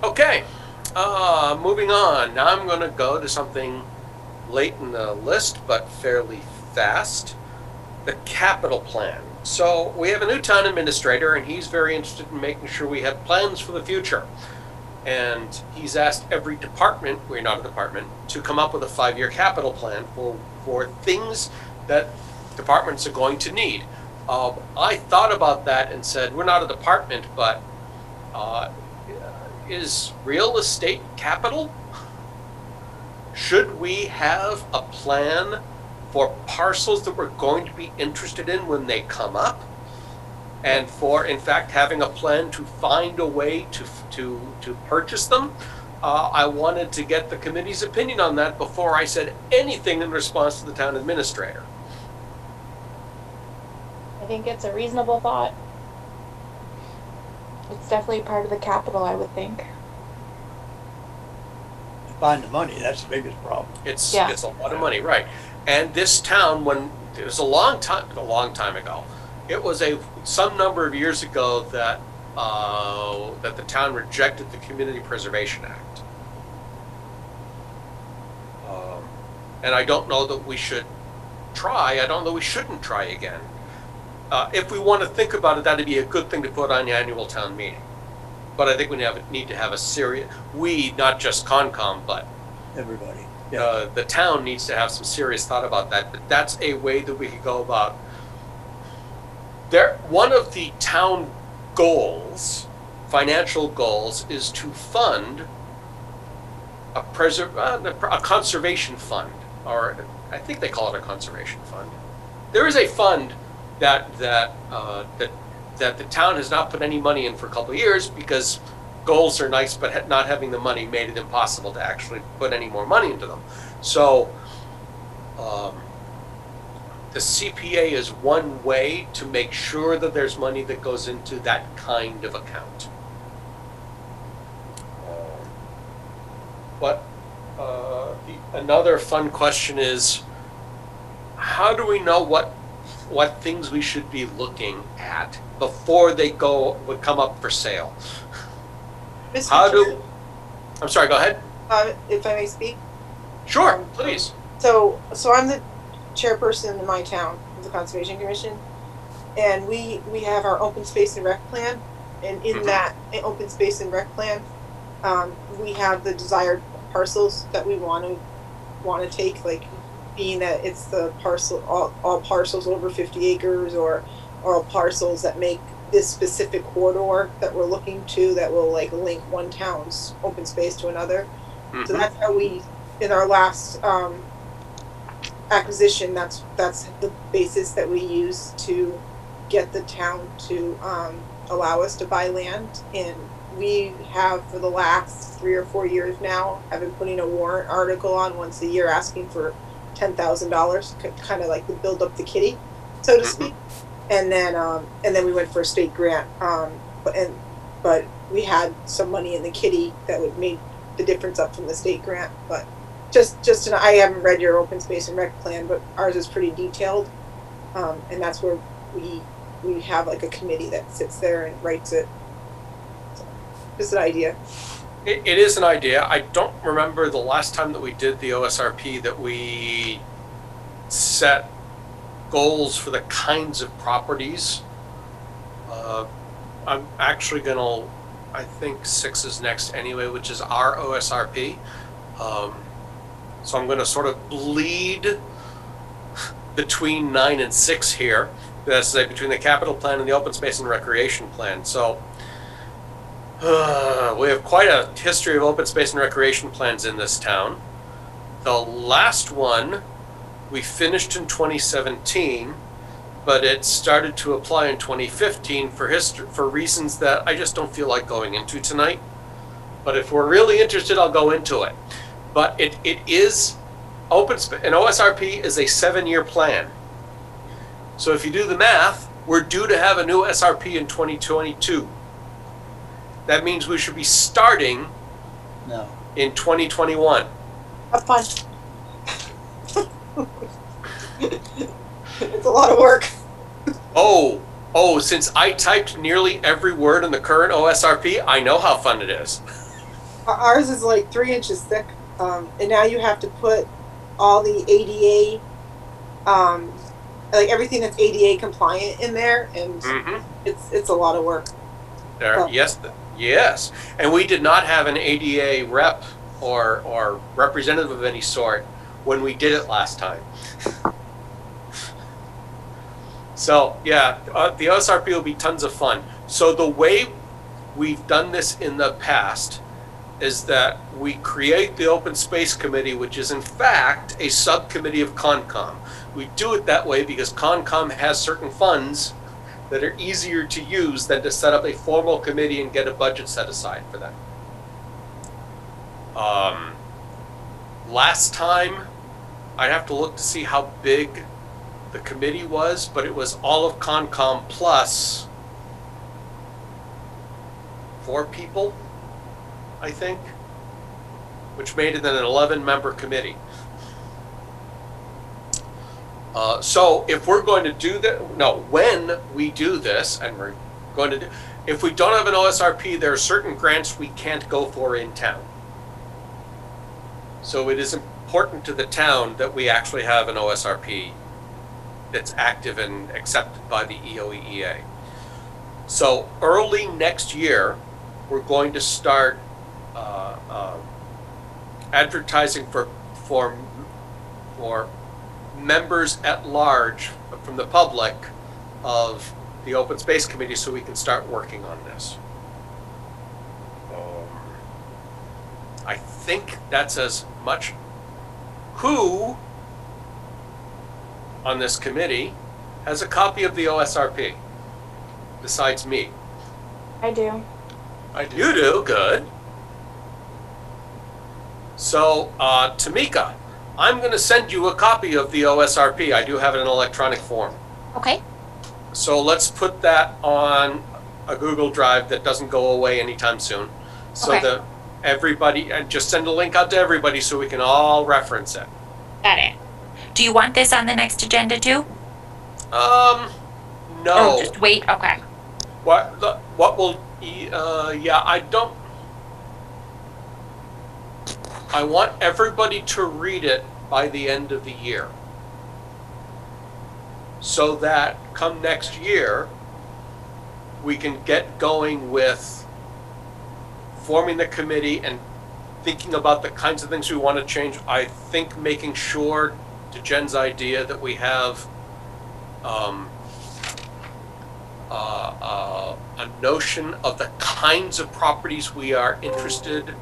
Okay. Moving on. Now I'm going to go to something late in the list, but fairly fast. The capital plan. So we have a new town administrator, and he's very interested in making sure we have plans for the future. And he's asked every department, we're not a department, to come up with a 5-year capital plan for things that departments are going to need. I thought about that and said, we're not a department, but is real estate capital? Should we have a plan for parcels that we're going to be interested in when they come up? And for, in fact, having a plan to find a way to purchase them? I wanted to get the committee's opinion on that before I said anything in response to the town administrator. I think it's a reasonable thought. It's definitely part of the capital, I would think. find the money. That's the biggest problem. It's Yeah. a lot of money, right? And this town, when it was a long time ago, it was some number of years ago that the town rejected the Community Preservation Act. And I don't know that we should try. I don't know we shouldn't try again. If we want to think about it, that'd be a good thing to put on the annual town meeting. But I think we need to have a serious, not just Concom, but Everybody. the town needs to have some serious thought about that. But that's a way that we could go about. One of the town goals, financial goals, is to fund a conservation fund, or I think they call it a conservation fund. There is a fund that the town has not put any money in for a couple of years because goals are nice, but not having the money made it impossible to actually put any more money into them. So the CPA is one way to make sure that there's money that goes into that kind of account. another fun question is, how do we know what things we should be looking at before they would come up for sale? Mr. How Chair, do, I'm sorry, go ahead. if I may speak. Sure, please. So I'm the chairperson in my town of the Conservation Commission, and we have our open space and rec plan, and in that open space and rec plan, we have the desired parcels that we want to take, like being that it's the parcel, all parcels over 50 acres or all parcels that make this specific corridor that we're looking to, that will like link one town's open space to another. So that's how we, in our last acquisition, that's the basis that we use to get the town to allow us to buy land. And we have, for the last 3 or 4 years now, have been putting a warrant article on once a year asking for $10,000, kind of like to build up the kitty, so to speak. And then we went for a state grant, but we had some money in the kitty that would make the difference up from the state grant. But I haven't read your open space and rec plan, but ours is pretty detailed, and that's where we have like a committee that sits there and writes it. So, just an idea. It is an idea. I don't remember the last time that we did the OSRP that we set goals for the kinds of properties. I'm actually gonna, I think 6 is next anyway, which is our OSRP. So I'm gonna sort of bleed between 9 and 6 here. That's like between the capital plan and the open space and recreation plan. So we have quite a history of open space and recreation plans in this town. The last one we finished in 2017, but it started to apply in 2015 for reasons that I just don't feel like going into tonight. But if we're really interested, I'll go into it. But it is open space. An OSRP is a 7-year plan. So if you do the math, we're due to have a new SRP in 2022. That means we should be starting in 2021. Have fun. It's a lot of work. Oh, since I typed nearly every word in the current OSRP, I know how fun it is. Ours is like 3 inches thick, and now you have to put all the ADA, like everything that's ADA compliant in there, and it's a lot of work. Yes, and we did not have an ADA rep or representative of any sort when we did it last time. So yeah, the OSRP will be tons of fun. So the way we've done this in the past is that we create the Open Space Committee, which is in fact a subcommittee of CONCOM. We do it that way because CONCOM has certain funds that are easier to use than to set up a formal committee and get a budget set aside for them. Last time, I'd have to look to see how big the committee was, but it was all of CONCOM plus 4 people, I think, which made it an 11-member committee. So if we're going to do that, when we do this, and we're going to do, if we don't have an OSRP, there are certain grants we can't go for in town. So it is important to the town that we actually have an OSRP that's active and accepted by the EOEEA. So early next year, we're going to start advertising for members at large from the public of the Open Space Committee so we can start working on this. I think that's as much. Who on this committee has a copy of the OSRP besides me? I do. You do? Good. So, Tamika, I'm going to send you a copy of the OSRP. I do have it in electronic form. Okay. So let's put that on a Google Drive that doesn't go away anytime soon. So Okay. everybody, and just send a link out to everybody so we can all reference it. Got it. Do you want this on the next agenda too? No. Or just wait? Okay. What will, yeah, I want everybody to read it by the end of the year. So that come next year, we can get going with forming the committee and thinking about the kinds of things we want to change. I think making sure, to Jen's idea, that we have a notion of the kinds of properties we are interested.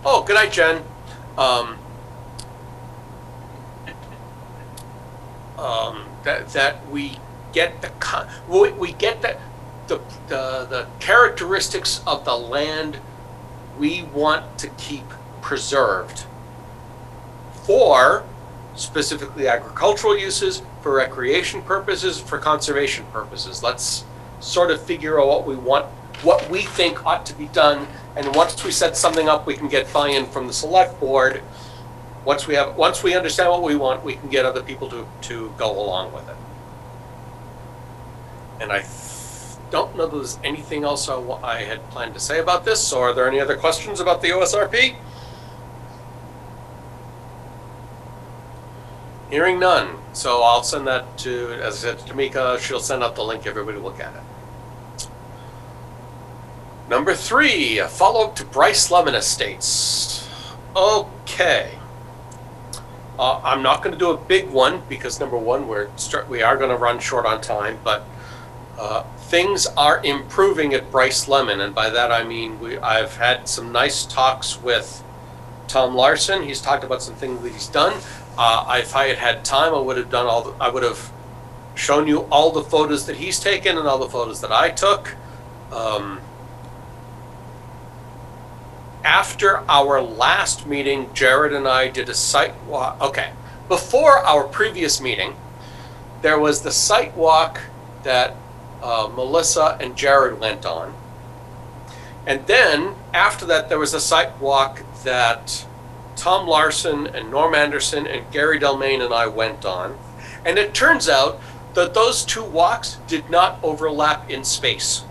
Oh, good night, Jen. That we get the characteristics of the land we want to keep preserved for specifically agricultural uses, for recreation purposes, for conservation purposes. Let's sort of figure out what we want, what we think ought to be done, and once we set something up, we can get buy-in from the select board. Once we understand what we want, we can get other people to go along with it. And I don't know that there's anything else I had planned to say about this. So are there any other questions about the OSRP? Hearing none. So I'll send that to, as I said, to Tamika. She'll send out the link. Everybody look at it. Number 3, a follow-up to Brice Lemon Estates. Okay. I'm not going to do a big one because number one, we are going to run short on time, but things are improving at Brice Lemon, and by that I mean I've had some nice talks with Tom Larson. He's talked about some things that he's done. If I had had time, I would have shown you all the photos that he's taken and all the photos that I took. After our last meeting, Jared and I did a site walk. Okay, before our previous meeting, there was the site walk that Melissa and Jared went on. And then after that, there was a site walk that Tom Larson and Norm Anderson and Gary Delmain and I went on. And it turns out that those two walks did not overlap in space.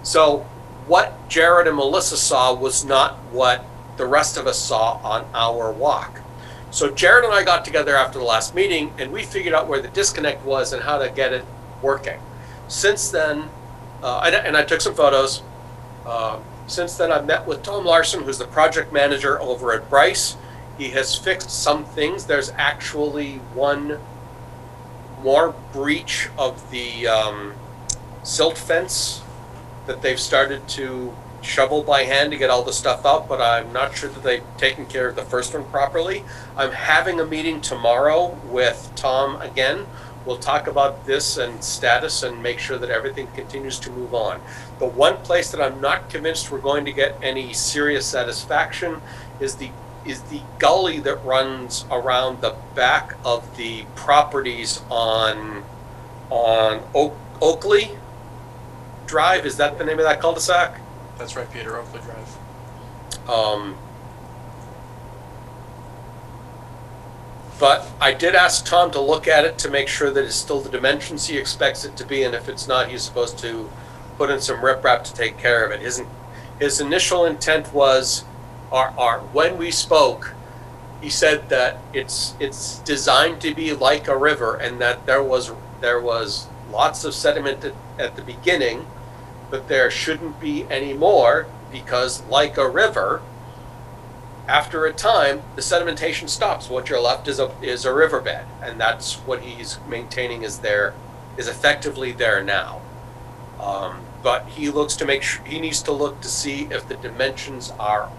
So what Jared and Melissa saw was not what the rest of us saw on our walk. So Jared and I got together after the last meeting and we figured out where the disconnect was and how to get it working. Since then, and I took some photos. Since then, I've met with Tom Larson, who's the project manager over at Brice. He has fixed some things. There's actually one more breach of the silt fence that they've started to shovel by hand to get all the stuff out, but I'm not sure that they've taken care of the first one properly. I'm having a meeting tomorrow with Tom again. We'll talk about this and status and make sure that everything continues to move on. The one place that I'm not convinced we're going to get any serious satisfaction is the gully that runs around the back of the properties on Oakley Drive. Is that the name of that cul-de-sac? That's right, Peter, Oakley Drive. But I did ask Tom to look at it to make sure that it's still the dimensions he expects it to be, and if it's not, he's supposed to put in some riprap to take care of it. His initial intent was, when we spoke, he said that it's designed to be like a river, and that there was lots of sediment at the beginning, but there shouldn't be any more because, like a river, after a time, the sedimentation stops. What you're left is a riverbed, and that's what he's maintaining is effectively there now. But he looks to make sure, he needs to look to see if the dimensions are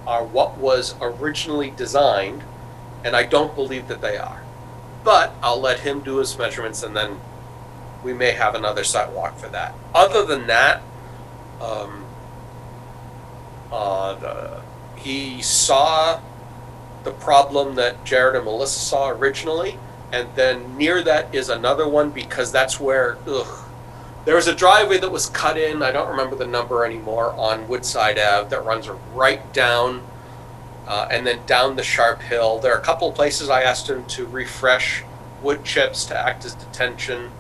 what was originally designed, and I don't believe that they are. But I'll let him do his measurements, and then we may have another sidewalk for that. Other than that, he saw the problem that Jared and Melissa saw originally, and then near that is another one because that's where, There was a driveway that was cut in, I don't remember the number anymore, on Woodside Ave that runs right down and then down the sharp hill. There are a couple of places I asked him to refresh wood chips to act as detention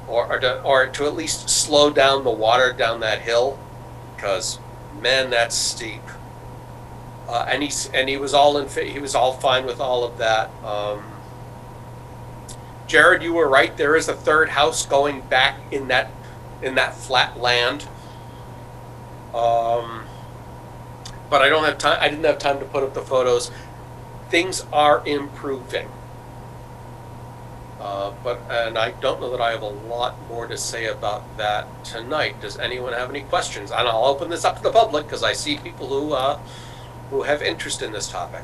or to at least slow down the water down that hill, because man, that's steep. And he was all fine with all of that. Jared, you were right. There is a third house going back in that flat land. But I don't have time. I didn't have time to put up the photos. Things are improving. And I don't know that I have a lot more to say about that tonight. Does anyone have any questions? And I'll open this up to the public because I see people who have interest in this topic.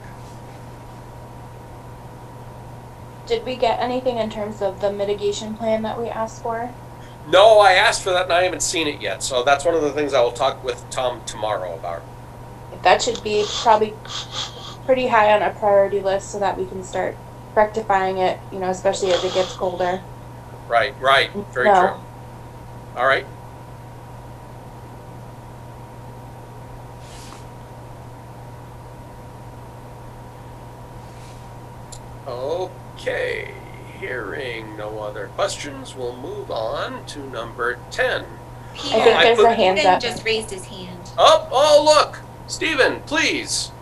Did we get anything in terms of the mitigation plan that we asked for? No, I asked for that and I haven't seen it yet. So that's one of the things I will talk with Tom tomorrow about. That should be probably pretty high on our priority list so that we can start rectifying it, especially as it gets colder. Right. Very No. true. All right. Okay. Hearing no other questions, we'll move on to number 10. Peter, I think there's a hand Stephen up. just raised his hand. Oh, look! Stephen, please.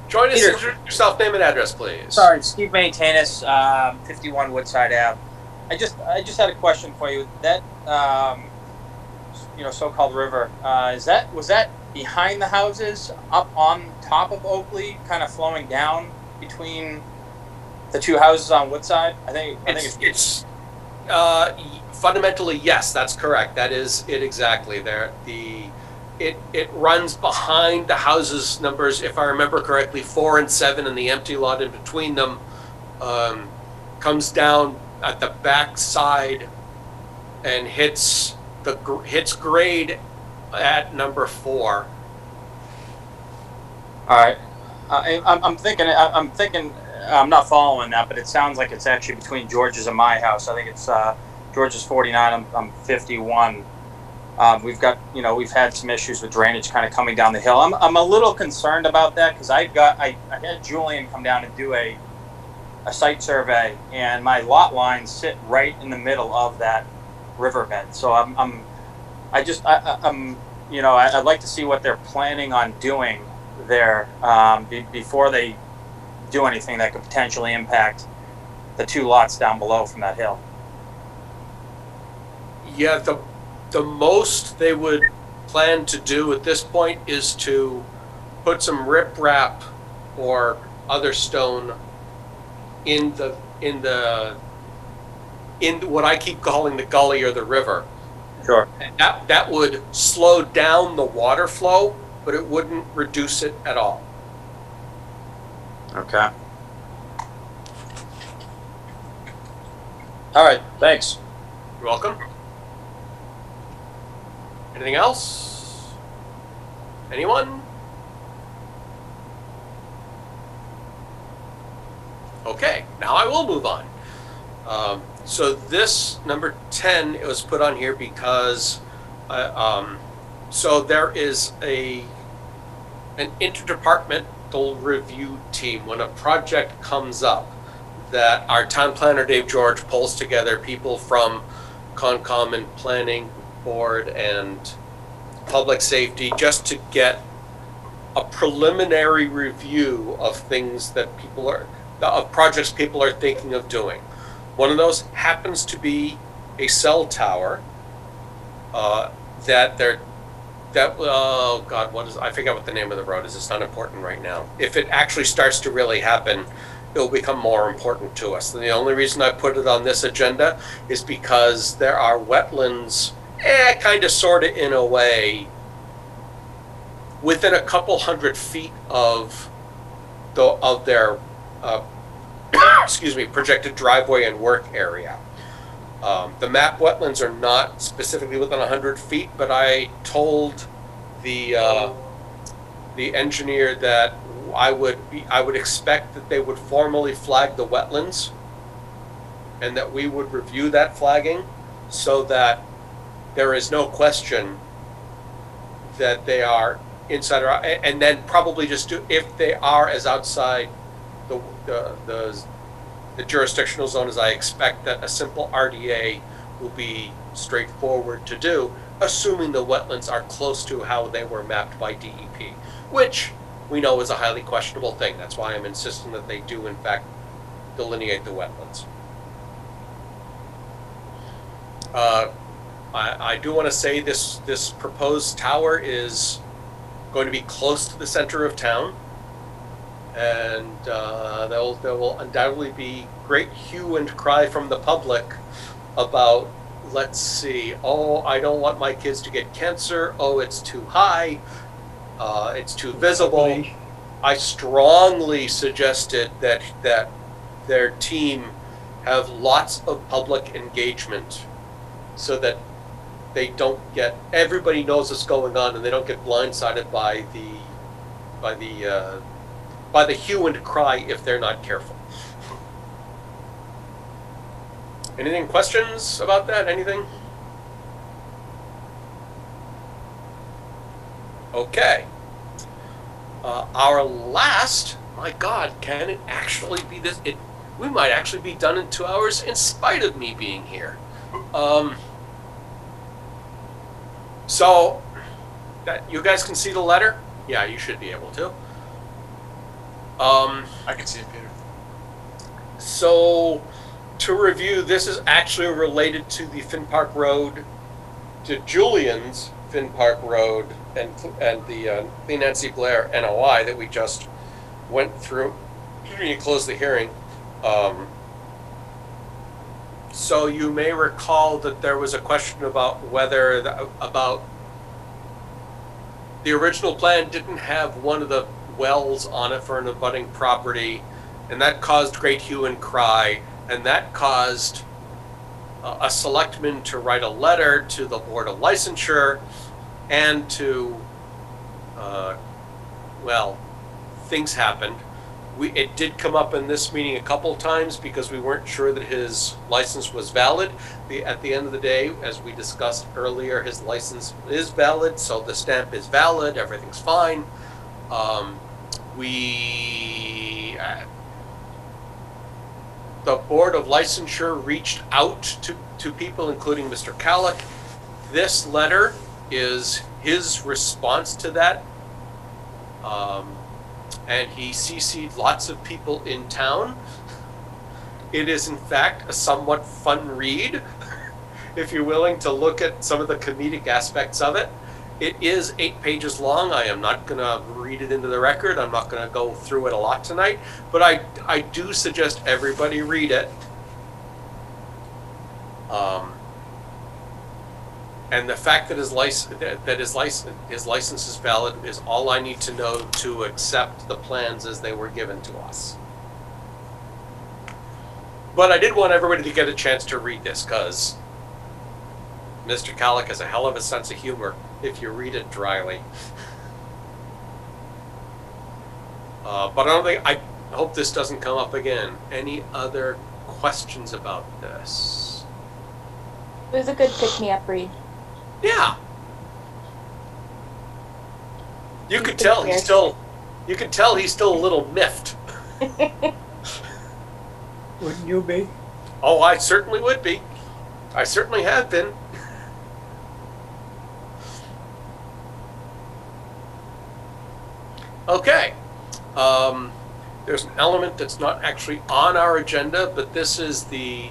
Join us. Peter. Introduce yourself, name and address, please. Sorry, Steve Maintainus, 51 Woodside Ave. I just had a question for you. That so-called river, was that behind the houses, up on top of Oakley, kind of flowing down between the two houses on Woodside? I think It's fundamentally, yes, that's correct. That is it exactly. It runs behind the houses numbers, if I remember correctly, 4 and 7, and the empty lot in between them comes down at the back side and hits grade at number 4. All right. I'm thinking. I'm not following that, but it sounds like it's actually between George's and my house. I think it's George's 49. I'm 51. We've had some issues with drainage kind of coming down the hill. I'm a little concerned about that because I had Julian come down and do a site survey, and my lot lines sit right in the middle of that riverbed. So I'd like to see what they're planning on doing there before they do anything that could potentially impact the two lots down below from that hill. Yeah, the most they would plan to do at this point is to put some riprap or other stone in what I keep calling the gully or the river. Sure. That would slow down the water flow, but it wouldn't reduce it at all. Okay. All right. Thanks. You're welcome. Anything else? Anyone? Okay, now I will move on. So this number 10, it was put on here because so there is an interdepartmental review team when a project comes up that our town planner Dave George pulls together people from Concom and Planning Board and Public Safety just to get a preliminary review of things that of projects people are thinking of doing. One of those happens to be a cell tower I forget what the name of the road is. It's not important right now. If it actually starts to really happen, it'll become more important to us. And the only reason I put it on this agenda is because there are wetlands, kind of sort of in a way, within a couple hundred feet of their projected driveway and work area. The map wetlands are not specifically within 100 feet, but I told the engineer that I would expect that they would formally flag the wetlands and that we would review that flagging so that there is no question that they are inside or out, and then probably just do, if they are as outside the jurisdictional zone as I expect, that a simple RDA will be straightforward to do, assuming the wetlands are close to how they were mapped by DEP, which we know is a highly questionable thing. That's why I'm insisting that they do in fact delineate the wetlands. I do want to say this proposed tower is going to be close to the center of town, and there will undoubtedly be great hue and cry from the public about, let's see, oh, I don't want my kids to get cancer, oh, it's too high, it's too visible. I strongly suggested that their team have lots of public engagement so that they don't get, everybody knows what's going on and they don't get blindsided by the hue and cry if they're not careful. Anything, questions about that? Anything? Okay. Our last, my God, can it actually be this? We might actually be done in 2 hours in spite of me being here. So, that you guys can see the letter? Yeah, you should be able to. I can see it, Peter. So, to review, this is actually related to the Finn Park Road, to Julian's Finn Park Road, and the Nancy Blair NOI that we just went through. You closed the hearing. So you may recall that there was a question about whether about the original plan didn't have one of the wells on it for an abutting property, and that caused great hue and cry, and that caused a selectman to write a letter to the Board of Licensure and to, well, things happened. It did come up in this meeting a couple times because we weren't sure that his license was valid. At the end of the day, as we discussed earlier, his license is valid, so the stamp is valid, everything's fine. The Board of Licensure reached out to people, including Mr. Calick. This letter is his response to that. And he CC'd lots of people in town. It is, in fact, a somewhat fun read, if you're willing to look at some of the comedic aspects of it. It is 8 pages long. I am not going to read it into the record. I'm not going to go through it a lot tonight, but I do suggest everybody read it. And the fact that his license is valid is all I need to know to accept the plans as they were given to us. But I did want everybody to get a chance to read this, because Mr. Calick has a hell of a sense of humor if you read it dryly. But I hope this doesn't come up again. Any other questions about this? It was a good pick-me-up read. Yeah. You could tell he's still a little miffed. Wouldn't you be? Oh, I certainly would be. I certainly have been. Okay. There's an element that's not actually on our agenda, but this is the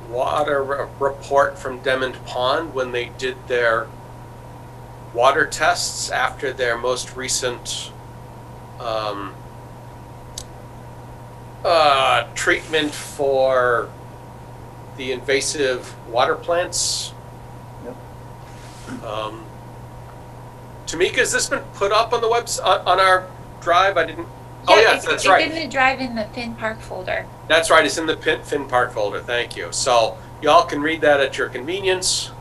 water report from Demond Pond when they did their water tests after their most recent treatment for the invasive water plants. Yep. Tamika, has this been put up on the website, on our drive? I didn't. Yeah, Oh, yes, that's right. It's in the drive in the Finn Park folder. That's right, it's in the Finn Park folder, thank you. So, y'all can read that at your convenience.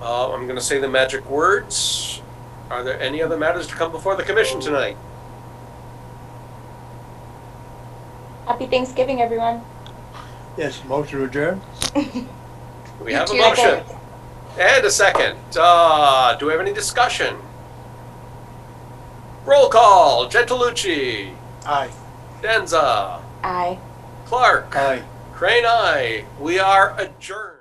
I'm gonna say the magic words. Are there any other matters to come before the commission tonight? Happy Thanksgiving, everyone. Yes, motion to adjourn? We You have a too. motion. And a second. Do we have any discussion? Roll call. Gentilucci. Aye. Denza. Aye. Clark. Aye. Crane, aye. We are adjourned.